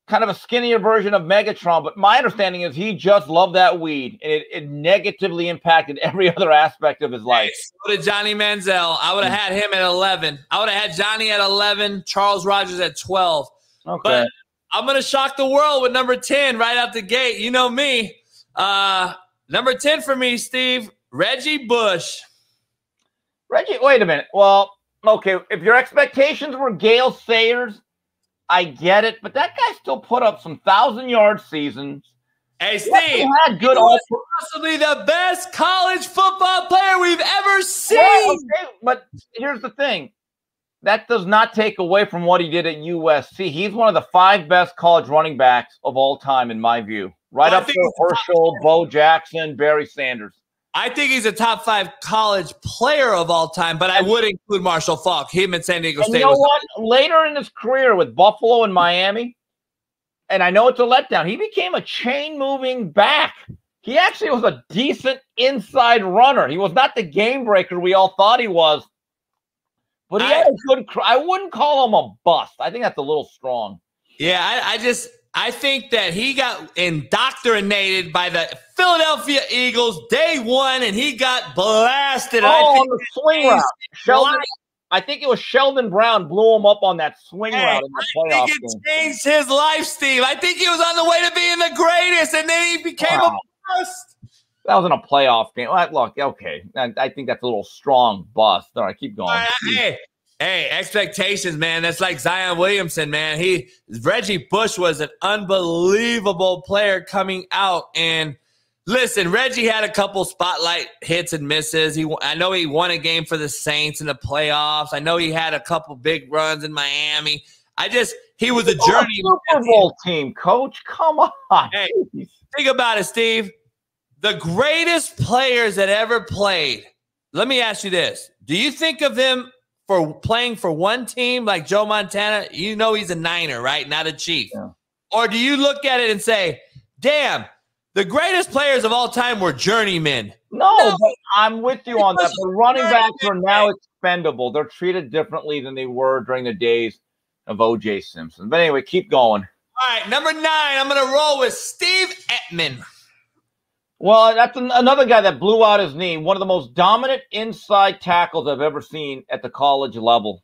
kind of a skinnier version of Megatron. But my understanding is he just loved that weed, and it negatively impacted every other aspect of his life. So did Johnny Manziel. I would have had him at 11. I would have had Johnny at 11, Charles Rogers at 12. Okay. But I'm going to shock the world with number 10 right out the gate. You know me. Number 10 for me, Steve, Reggie Bush. Reggie, wait a minute. Well, okay, if your expectations were Gale Sayers, I get it, but that guy still put up some 1,000-yard seasons. Hey, Steve, had good he was possibly the best college football player we've ever seen. Well, okay, but here's the thing. That does not take away from what he did at USC. He's one of the 5 best college running backs of all time, in my view. Right up there, Herschel, Bo Jackson, Barry Sanders. I think he's a top 5 college player of all time, but I would include Marshall Faulk. Him at San Diego State. You know what? Later in his career with Buffalo and Miami, and I know it's a letdown, he became a chain-moving back. He actually was a decent inside runner. He was not the game breaker we all thought he was. But he had a good. I wouldn't call him a bust. I think that's a little strong. Yeah, I think that he got indoctrinated by the Philadelphia Eagles day one, and he got blasted. On the swing route. I think it was Sheldon Brown blew him up on that swing route in the playoff game. I think it changed his life, Steve. I think he was on the way to being the greatest, and then he became a bust. That was in a playoff game. Look, okay. I think that's a little strong bust. All right, keep going. Hey, expectations, man. That's like Zion Williamson, man. Reggie Bush was an unbelievable player coming out. And listen, Reggie had a couple spotlight hits and misses. I know he won a game for the Saints in the playoffs. I know he had a couple big runs in Miami. He was a journey. Super Bowl team, coach. Come on. Hey, think about it, Steve. The greatest players that ever played. Let me ask you this. Do you think of him for playing for one team like Joe Montana? You know he's a Niner, right? Not a Chief. Yeah. Or do you look at it and say, damn, the greatest players of all time were journeymen? No, but I'm with you on that. The running backs are now expendable. They're treated differently than they were during the days of O.J. Simpson. But anyway, keep going. All right, number 9, I'm going to roll with Steve Ettman. Well, that's another guy that blew out his knee. One of the most dominant inside tackles I've ever seen at the college level.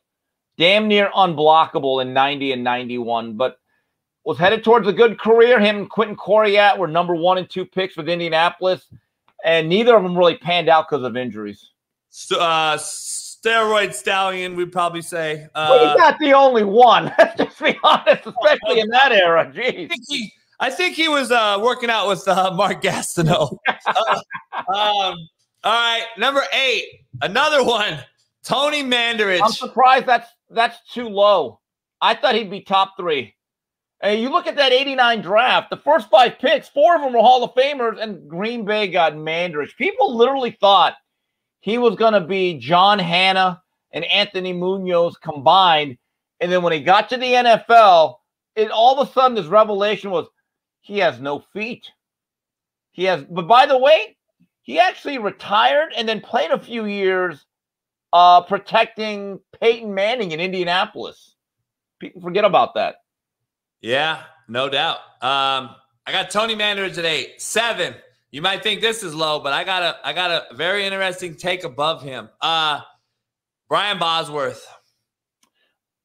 Damn near unblockable in 90 and 91, but was headed towards a good career. Him and Quentin Coriat were number 1 and 2 picks with Indianapolis, and neither of them really panned out because of injuries. Steroid stallion, we'd probably say. Well, he's not the only one. Let's just be honest, especially in that era. Jeez. I think he was working out with Mark Gastineau. All right, number 8, another one, Tony Mandarich. I'm surprised that's too low. I thought he'd be top 3. And you look at that 89 draft, the first 5 picks, 4 of them were Hall of Famers, and Green Bay got Mandarich. People literally thought he was going to be John Hanna and Anthony Munoz combined. And then when he got to the NFL, all of a sudden this revelation was, he has no feet. But by the way, He actually retired and then played a few years protecting Peyton Manning in Indianapolis. People forget about that. Yeah, no doubt. I got Tony Mandarich at 8. 7. You might think this is low, but I got a very interesting take above him. Brian Bosworth.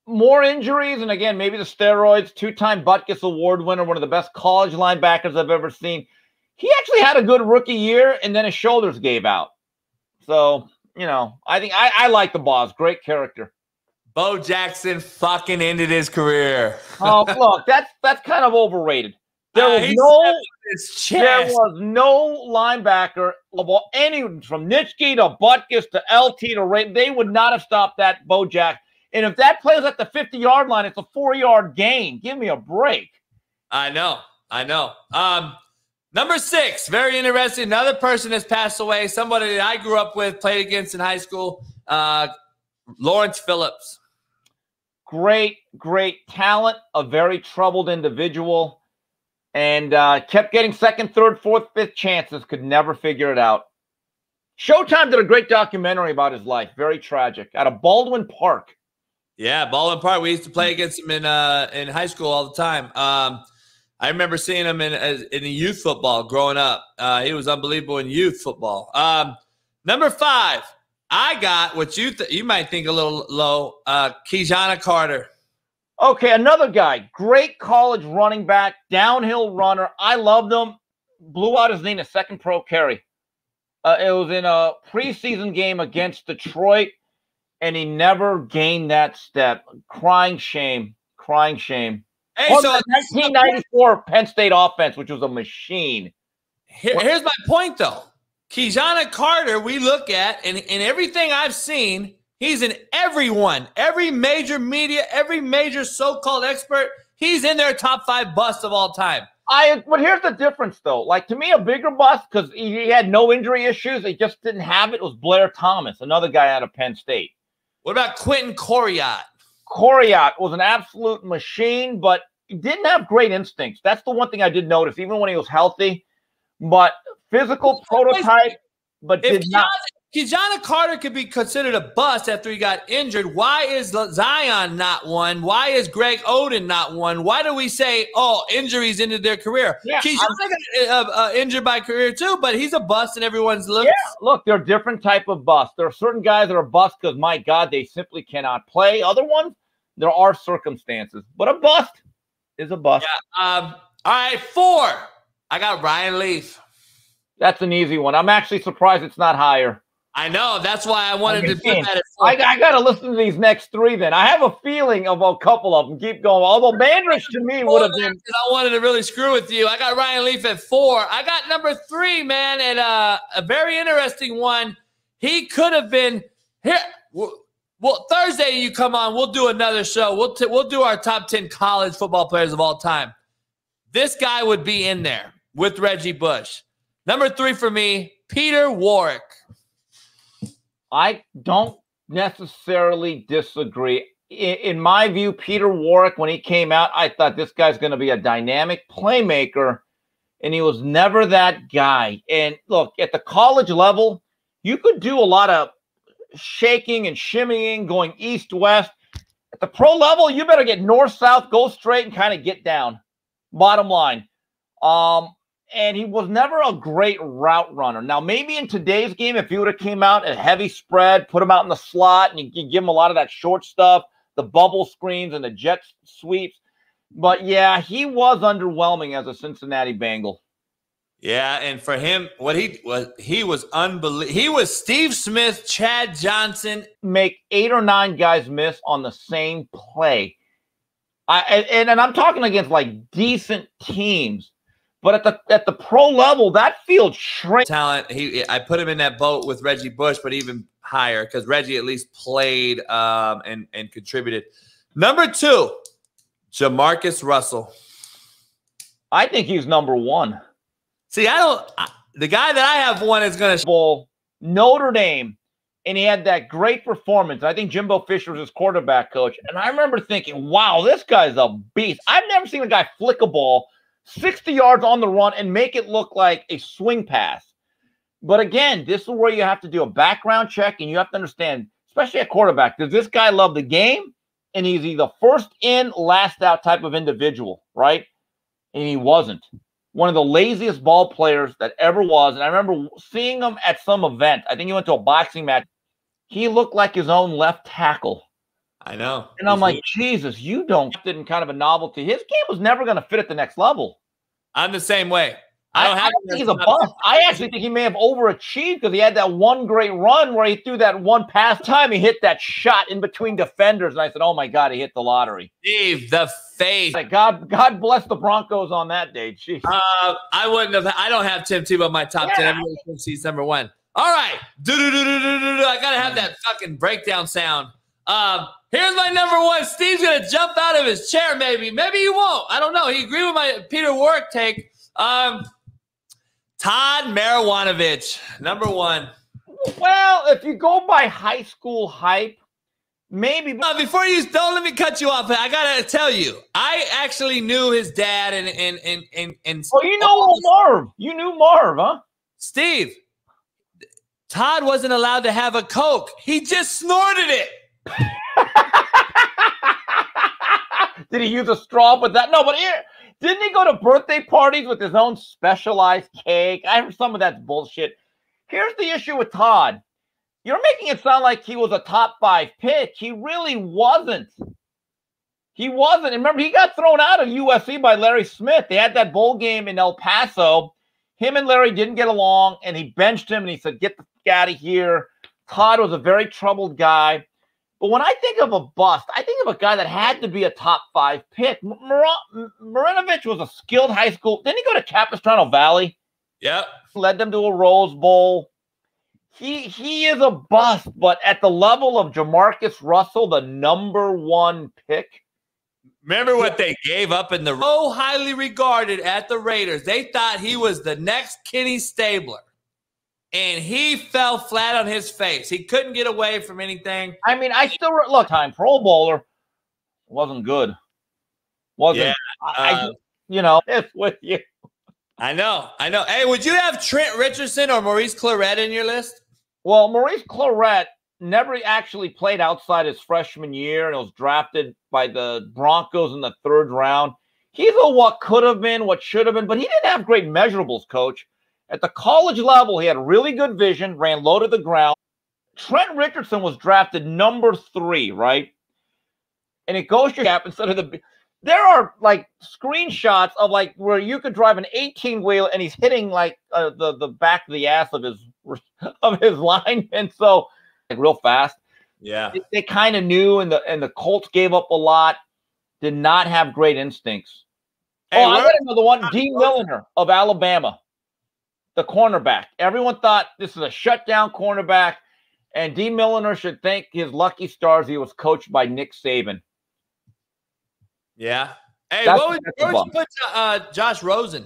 More injuries, and again, maybe the steroids. 2-time Butkus Award winner, one of the best college linebackers I've ever seen. He actually had a good rookie year, and then his shoulders gave out. So, you know, I think I like the Boz. Great character. Bo Jackson fucking ended his career. Oh, look, that's kind of overrated. There was no linebacker of any from Nitschke to Butkus to LT to Ray. They would not have stopped that Bo Jackson. And if that plays at the 50-yard line, it's a 4-yard gain. Give me a break. I know. Number 6, very interesting. Another person has passed away. Somebody that I grew up with, played against in high school. Lawrence Phillips. Great talent. A very troubled individual. And kept getting second, third, fourth, fifth chances. Could never figure it out. Showtime did a great documentary about his life. Very tragic. Out of Baldwin Park. Yeah, Baldwin Park. We used to play against him in high school all the time. I remember seeing him in the youth football growing up. He was unbelievable in youth football. Number 5, I got what you might think a little low. Keyjana Carter. Okay, another guy. Great college running back, downhill runner. I loved him. Blew out his knee in a second pro carry. It was in a preseason game against Detroit, and he never gained that step. Crying shame. Hey, so so 1994 Penn State offense, which was a machine. Here's my point, though. Keyjana Carter, we look at, and in everything I've seen, he's in everyone, every major media, every major so-called expert. He's in their top 5 busts of all time. But here's the difference, though. Like, to me, a bigger bust, because he had no injury issues, he just didn't have it, was Blair Thomas, another guy out of Penn State. What about Quentin Coriat? Coriat was an absolute machine, but he didn't have great instincts. That's the one thing I did notice, even when he was healthy. But physical prototype, but did not. Keyjana Carter could be considered a bust after he got injured. Why is Zion not one? Why is Greg Oden not one? Why do we say, oh, injuries ended their career? Yeah, Keyjana got injured by career too, but he's a bust in everyone's list. Yeah, look, they're different type of bust. There are certain guys that are bust because, my God, they simply cannot play. Other ones, there are circumstances. But a bust is a bust. Yeah, all right, 4. I got Ryan Leaf. That's an easy one. I'm actually surprised it's not higher. I know. That's why I wanted to put that at 4. I got to listen to these next 3 then. I have a feeling of a couple of them. Keep going. Although Mandarich to me would have been. I wanted to really screw with you. I got Ryan Leaf at 4. I got number 3, man, and a very interesting one. He could have been here. Well, Thursday you come on. We'll do another show. We'll do our top 10 college football players of all time. This guy would be in there with Reggie Bush. Number 3 for me, Peter Warrick. I don't necessarily disagree. In my view, Peter Warrick, when he came out, I thought this guy's going to be a dynamic playmaker, and he was never that guy. And look, at the college level, you could do a lot of shaking and shimmying, going east-west. At the pro level, you better get north-south, go straight, and kind of get down. Bottom line. And he was never a great route runner. Now, maybe in today's game, if he would have came out a heavy spread, put him out in the slot, and you give him a lot of that short stuff, the bubble screens and the jet sweeps. But, yeah, he was underwhelming as a Cincinnati Bengal. Yeah, and for him, he was unbelievable. He was Steve Smith, Chad Johnson. Make 8 or 9 guys miss on the same play. And I'm talking against, like, decent teams. But at the pro level, that field shrank. Talent. I put him in that boat with Reggie Bush, but even higher because Reggie at least played and contributed. Number 2, Jamarcus Russell. I think he's number 1. See, the guy that I have 1 is going to Notre Dame, and he had that great performance. I think Jimbo Fisher was his quarterback coach, and I remember thinking, "Wow, this guy's a beast." I've never seen a guy flick a ball 60 yards on the run and make it look like a swing pass. But again, this is where you have to do a background check, and you have to understand, especially at quarterback, does this guy love the game? And he's either first in, last out type of individual, right? And he wasn't. One of the laziest ball players that ever was. And I remember seeing him at some event. I think he went to a boxing match. He looked like his own left tackle. I know. And I'm like, Jesus, you don't fit in kind of a novelty. His game was never going to fit at the next level. I'm the same way. I don't think he's a bust. I actually think he may have overachieved because he had that one great run where he threw that one pass time. He hit that shot in between defenders. And I said, oh, my God, he hit the lottery. Steve, the face. Like, God bless the Broncos on that day. Jeez. I wouldn't have. I don't have Tim Tebow in my top 10. Everyone thinks he's number one. All right. I got to have that fucking breakdown sound. Here's my number one. Steve's going to jump out of his chair, maybe. Maybe he won't. I don't know. He agreed with my Peter Warrick take. Todd Marijuanovich, number one. Well, if you go by high school hype, maybe. Before you don't let me cut you off, I gotta tell you, I actually knew his dad and. Oh, you know Marv. You knew Marv, huh? Steve, Todd wasn't allowed to have a Coke. He just snorted it. Did he use a straw with that? No, but here. Didn't he go to birthday parties with his own specialized cake? I heard some of that's bullshit. Here's the issue with Todd. You're making it sound like he was a top 5 pick. He really wasn't. He wasn't. And remember, he got thrown out of USC by Larry Smith. They had that bowl game in El Paso. Him and Larry didn't get along, and he benched him, and he said, get the fuck out of here. Todd was a very troubled guy. But when I think of a bust, I think of a guy that had to be a top 5 pick. Marinovich was a skilled high school. Didn't he go to Capistrano Valley? Yep. Led them to a Rose Bowl. He is a bust, but at the level of Jamarcus Russell, the number 1 pick. Remember what they gave up in the so highly regarded at the Raiders. They thought he was the next Kenny Stabler. And he fell flat on his face. He couldn't get away from anything. I mean, I still look, Pro Bowler wasn't good. Wasn't. Yeah, it's with you. I know. Hey, would you have Trent Richardson or Maurice Clarett in your list? Well, Maurice Clarett never actually played outside his freshman year and was drafted by the Broncos in the 3rd round. He's a what could have been, what should have been, but he didn't have great measurables, Coach. At the college level, he had really good vision, ran low to the ground. Trent Richardson was drafted number 3, right? And it goes to gap instead of the. There are like screenshots of like where you could drive an 18-wheel and he's hitting like the back of the ass of his lineman. So like real fast. Yeah, they kind of knew, and the Colts gave up a lot. Did not have great instincts. Hey, I got another one. Dean Milliner of Alabama. The cornerback. Everyone thought this is a shutdown cornerback, and Dean Milliner should thank his lucky stars he was coached by Nick Saban. Yeah. Hey, where would you put Josh Rosen?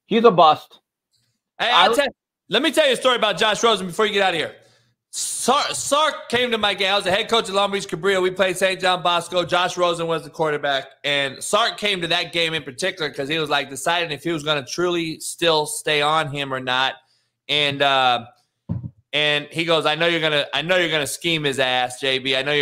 He's a bust. Hey, let me tell you a story about Josh Rosen before you get out of here. Sark came to my game. I was the head coach of Long Beach Cabrillo. We played St. John Bosco. Josh Rosen was the quarterback. And Sark came to that game in particular because he was like deciding if he was going to truly still stay on him or not. And he goes, I know you're gonna scheme his ass, JB. I know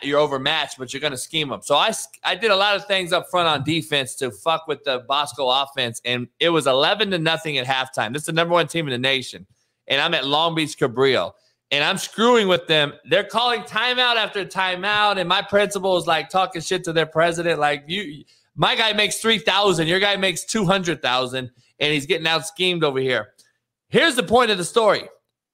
you're overmatched, but you're gonna scheme him. So I did a lot of things up front on defense to fuck with the Bosco offense, and it was 11-0 at halftime. This is the number 1 team in the nation, and I'm at Long Beach Cabrillo. And I'm screwing with them. They're calling timeout after timeout, and my principal is like talking shit to their president. Like, my guy makes $3,000, your guy makes $200,000, and he's getting out schemed over here. Here's the point of the story.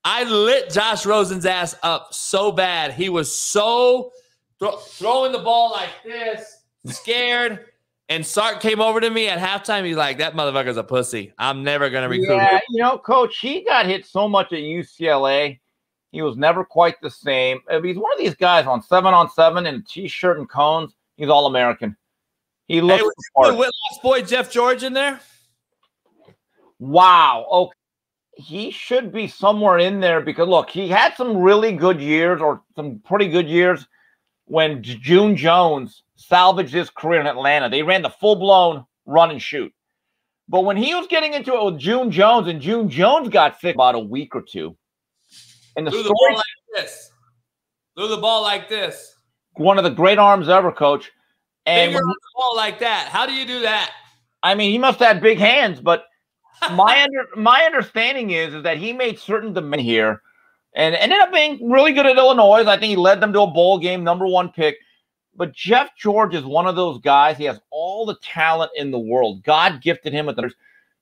I lit Josh Rosen's ass up so bad. He was so throwing the ball like this, scared. And Sark came over to me at halftime. He's like, that motherfucker's a pussy. I'm never going to recruit him. Yeah, Coach, he got hit so much at UCLA. He was never quite the same. He's one of these guys on 7-on-7 in a T-shirt and cones. He's All-American. He looks the part. Whitlock's boy Jeff George in there? Wow. Okay. He should be somewhere in there because, look, he had some really good years or some pretty good years when June Jones salvaged his career in Atlanta. They ran the full-blown run and shoot. But when he was getting into it with June Jones, and June Jones got sick about a week or two, and Threw the ball like this. Threw the ball like this. One of the great arms ever, Coach. And Finger on the ball like that. How do you do that? I mean, he must have had big hands, but my understanding is that he made certain demands here and ended up being really good at Illinois. I think he led them to a bowl game, #1 pick. But Jeff George is one of those guys. He has all the talent in the world. God gifted him with the,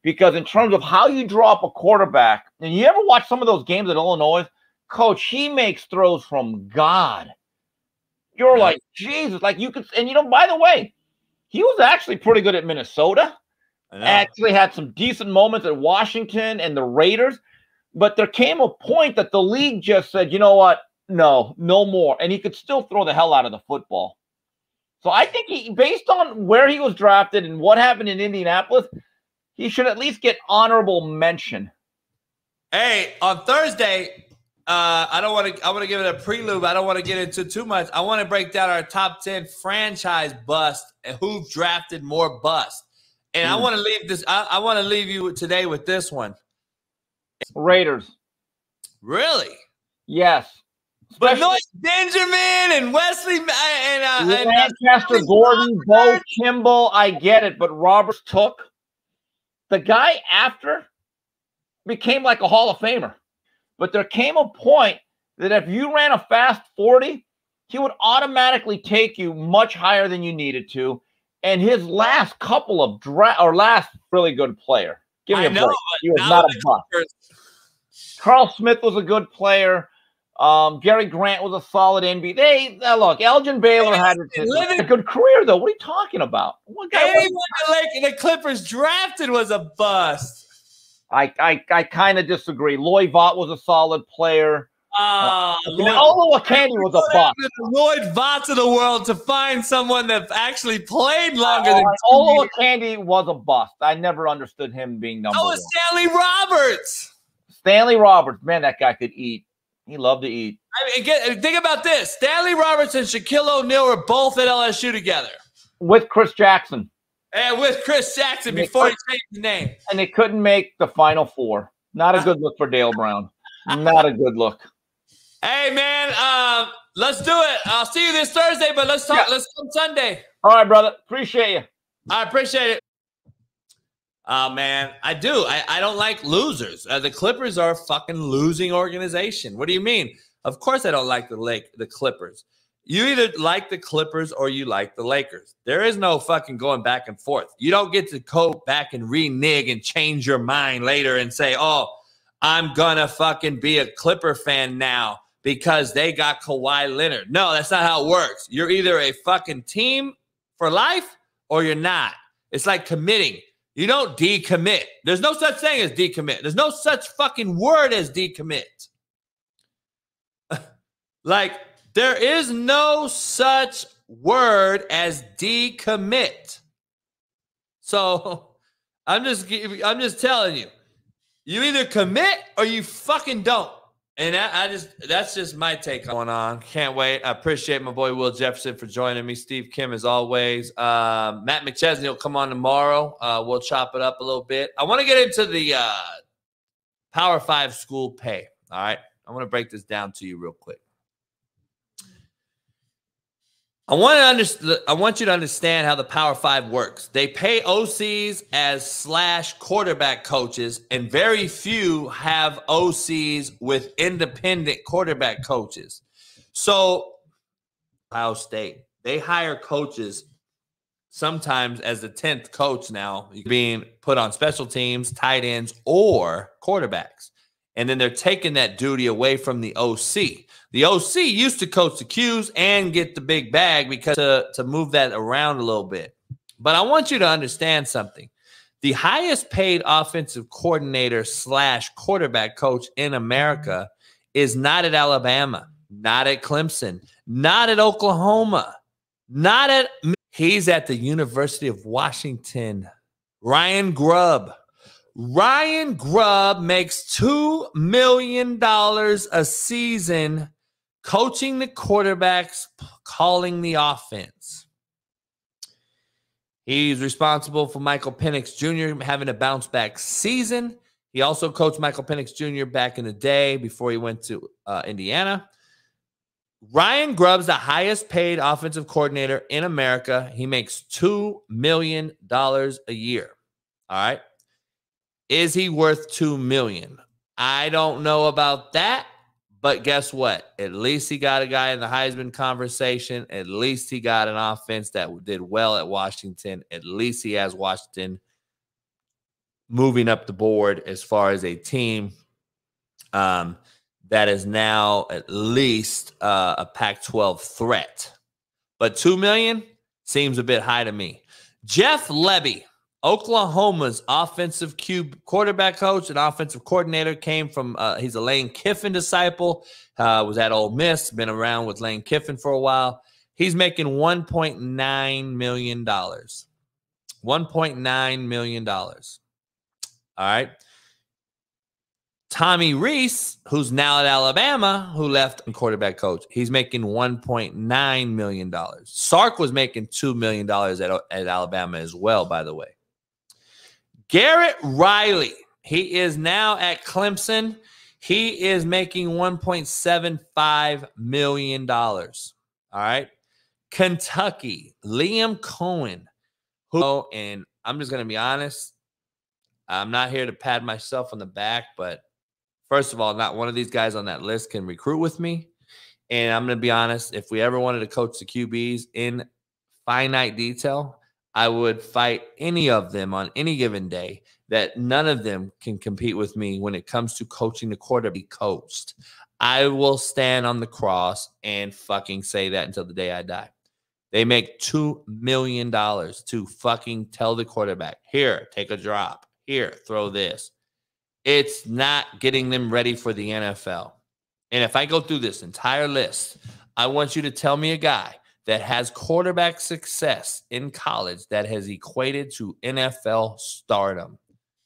because in terms of how you draw up a quarterback, and you ever watch some of those games at Illinois, Coach, he makes throws from God. You're like, Jesus, like you could, and by the way, he was actually pretty good at Minnesota. Actually had some decent moments at Washington and the Raiders. But there came a point that the league just said, you know what? No more. And he could still throw the hell out of the football. So I think he, based on where he was drafted and what happened in Indianapolis, he should at least get honorable mention. Hey, on Thursday, I want to give it a prelude. I don't want to get into too much. I want to break down our top 10 franchise bust and who drafted more bust. And I want to leave this. I want to leave you today with this one. Raiders. Really? Yes. But Noah Benjamin and Wesley and Lancaster, Gordon, Bo Kimball, I get it, but Roberts took the guy after became like a Hall of Famer. But there came a point that if you ran a fast 40, he would automatically take you much higher than you needed to. And his last couple of last really good player. Give me a break. He was not a bust. Carl Smith was a good player. Gary Grant was a solid NBA. Look, Elgin Baylor had a good career, though. What are you talking about? Anyone the Clippers drafted was a bust. I kind of disagree. Lloyd Vaught was a solid player. Olowokandi was a bust. Lloyd Vaught's of the world to find someone that actually played longer than Olowokandi was a bust. I never understood him being number one. Stanley Roberts. Stanley Roberts, man, that guy could eat. He loved to eat. I mean, think about this. Stanley Roberts and Shaquille O'Neal were both at LSU together. With Chris Jackson. And with Chris Jackson before he changed his name. And they couldn't make the Final Four. Not a good look for Dale Brown. Not a good look. Hey, man, let's do it. I'll see you this Thursday, but let's talk. Yeah. Let's come Sunday. All right, brother. Appreciate you. I appreciate it. Man, I do. I don't like losers. The Clippers are a fucking losing organization. What do you mean? Of course I don't like the Clippers. You either like the Clippers or you like the Lakers. There is no fucking going back and forth. You don't get to go back and renege and change your mind later and say, oh, I'm going to fucking be a Clipper fan now because they got Kawhi Leonard. No, that's not how it works. You're either a fucking team for life or you're not. It's like committing. You don't decommit. There's no such thing as decommit. There's no such fucking word as decommit. Like, there is no such word as decommit. So I'm just telling you, you either commit or you fucking don't. And that's just my take on on. Can't wait. I appreciate my boy Will Jefferson for joining me. Steve Kim, as always. Matt McChesney will come on tomorrow. We'll chop it up a little bit. I want to get into the Power 5 school pay. All right. I want to break this down to you real quick. I want you to understand how the Power 5 works. They pay OCs as / quarterback coaches, and very few have OCs with independent quarterback coaches. So, Ohio State, they hire coaches sometimes as the 10th coach now, being put on special teams, tight ends, or quarterbacks. And then they're taking that duty away from the OC. The OC used to coach the Qs and get the big bag because to move that around a little bit. But I want you to understand something. The highest paid offensive coordinator / quarterback coach in America is not at Alabama, not at Clemson, not at Oklahoma, he's at the University of Washington. Ryan Grubb. Ryan Grubb makes $2 million a season coaching the quarterbacks, calling the offense. He's responsible for Michael Penix Jr. having a bounce-back season. He also coached Michael Penix Jr. back in the day before he went to Indiana. Ryan Grubb's the highest-paid offensive coordinator in America. He makes $2 million a year. All right. Is he worth $2 million? I don't know about that, but guess what? At least he got a guy in the Heisman conversation. At least he got an offense that did well at Washington. At least he has Washington moving up the board as far as a team that is now at least a Pac-12 threat. But $2 million seems a bit high to me. Jeff Lebby, Oklahoma's offensive quarterback coach and offensive coordinator, came from, he's a Lane Kiffin disciple, was at Ole Miss, been around with Lane Kiffin for a while. He's making $1.9 million. $1.9 million. All right. Tommy Rees, who's now at Alabama, who left and quarterback coach, he's making $1.9 million. Sark was making $2 million at Alabama as well, by the way. Garrett Riley, he is now at Clemson. He is making $1.75 million. All right. Kentucky, Liam Cohen, and I'm just going to be honest, I'm not here to pat myself on the back, but first of all, not one of these guys on that list can recruit with me. And I'm going to be honest, if we ever wanted to coach the QBs in finite detail, I would fight any of them on any given day. That none of them can compete with me when it comes to coaching the quarterback coached. I will stand on the cross and fucking say that until the day I die. They make $2 million to fucking tell the quarterback, here, take a drop. Here, throw this. It's not getting them ready for the NFL. And if I go through this entire list, I want you to tell me a guy that has quarterback success in college that has equated to NFL stardom.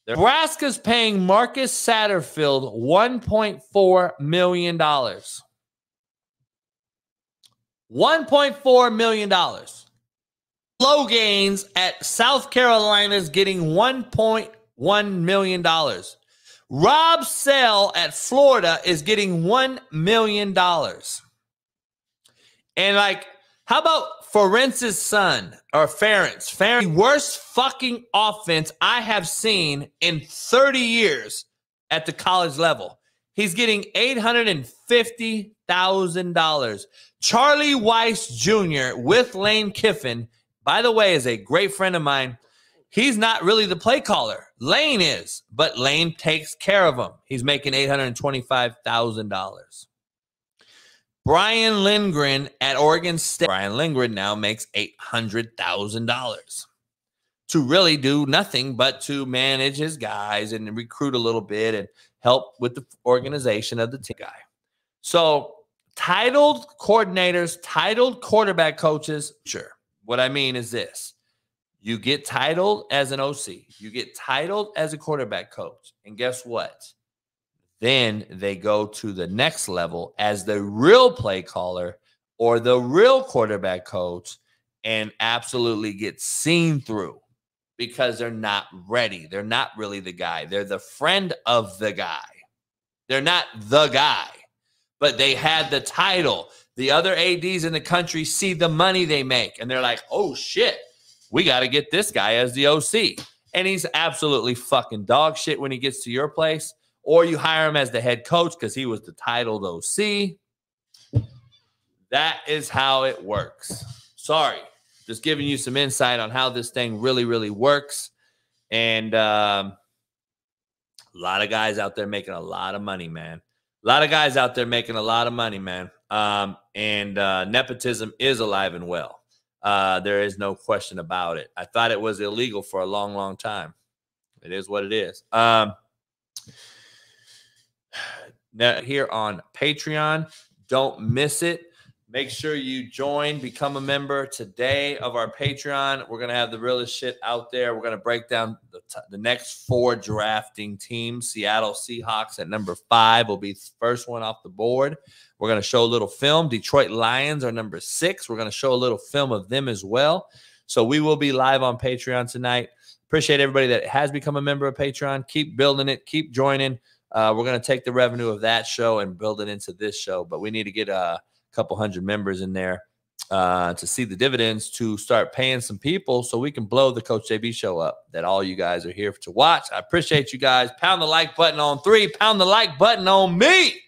Nebraska's paying Marcus Satterfield $1.4 million. $1.4 million. Low Gains at South Carolina is getting $1.1 million. Rob Sell at Florida is getting $1 million. And like, how about Ferentz's son, or Ferentz? The worst fucking offense I have seen in 30 years at the college level. He's getting $850,000. Charlie Weiss Jr. with Lane Kiffin, by the way, is a great friend of mine. He's not really the play caller. Lane is, but Lane takes care of him. He's making $825,000. Brian Lindgren at Oregon State. Brian Lindgren now makes $800,000 to really do nothing but to manage his guys and recruit a little bit and help with the organization of the team guy. So titled coordinators, titled quarterback coaches, sure. What I mean is this. You get titled as an OC. You get titled as a quarterback coach. And guess what? Then they go to the next level as the real play caller or the real quarterback coach and absolutely get seen through because they're not ready. They're not really the guy. They're the friend of the guy. They're not the guy, but they had the title. The other ADs in the country see the money they make, and they're like, oh, shit, we got to get this guy as the OC. And he's absolutely fucking dog shit when he gets to your place. Or you hire him as the head coach because he was the titled OC. That is how it works. Sorry. Just giving you some insight on how this thing really, really works. And a lot of guys out there making a lot of money, man. A lot of guys out there making a lot of money, man. Nepotism is alive and well. There is no question about it. I thought it was illegal for a long, long time. It is what it is. Now, here on Patreon, don't miss it. Make sure you join, become a member today of our Patreon. We're going to have the realest shit out there. We're going to break down the next 4 drafting teams. Seattle Seahawks at number 5 will be the first one off the board. We're going to show a little film. Detroit Lions are number 6. We're going to show a little film of them as well. So we will be live on Patreon tonight. Appreciate everybody that has become a member of Patreon. Keep building it. Keep joining. We're going to take the revenue of that show and build it into this show. But we need to get a couple hundred members in there to see the dividends, to start paying some people so we can blow the Coach JB show up that all you guys are here to watch. I appreciate you guys. Pound the like button on 3. Pound the like button on me.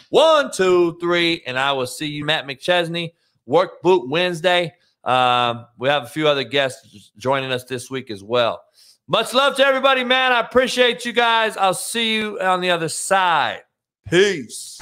1, 2, 3. And I will see you, Matt McChesney. Work Boot Wednesday. We have a few other guests joining us this week as well. Much love to everybody, man. I appreciate you guys. I'll see you on the other side. Peace.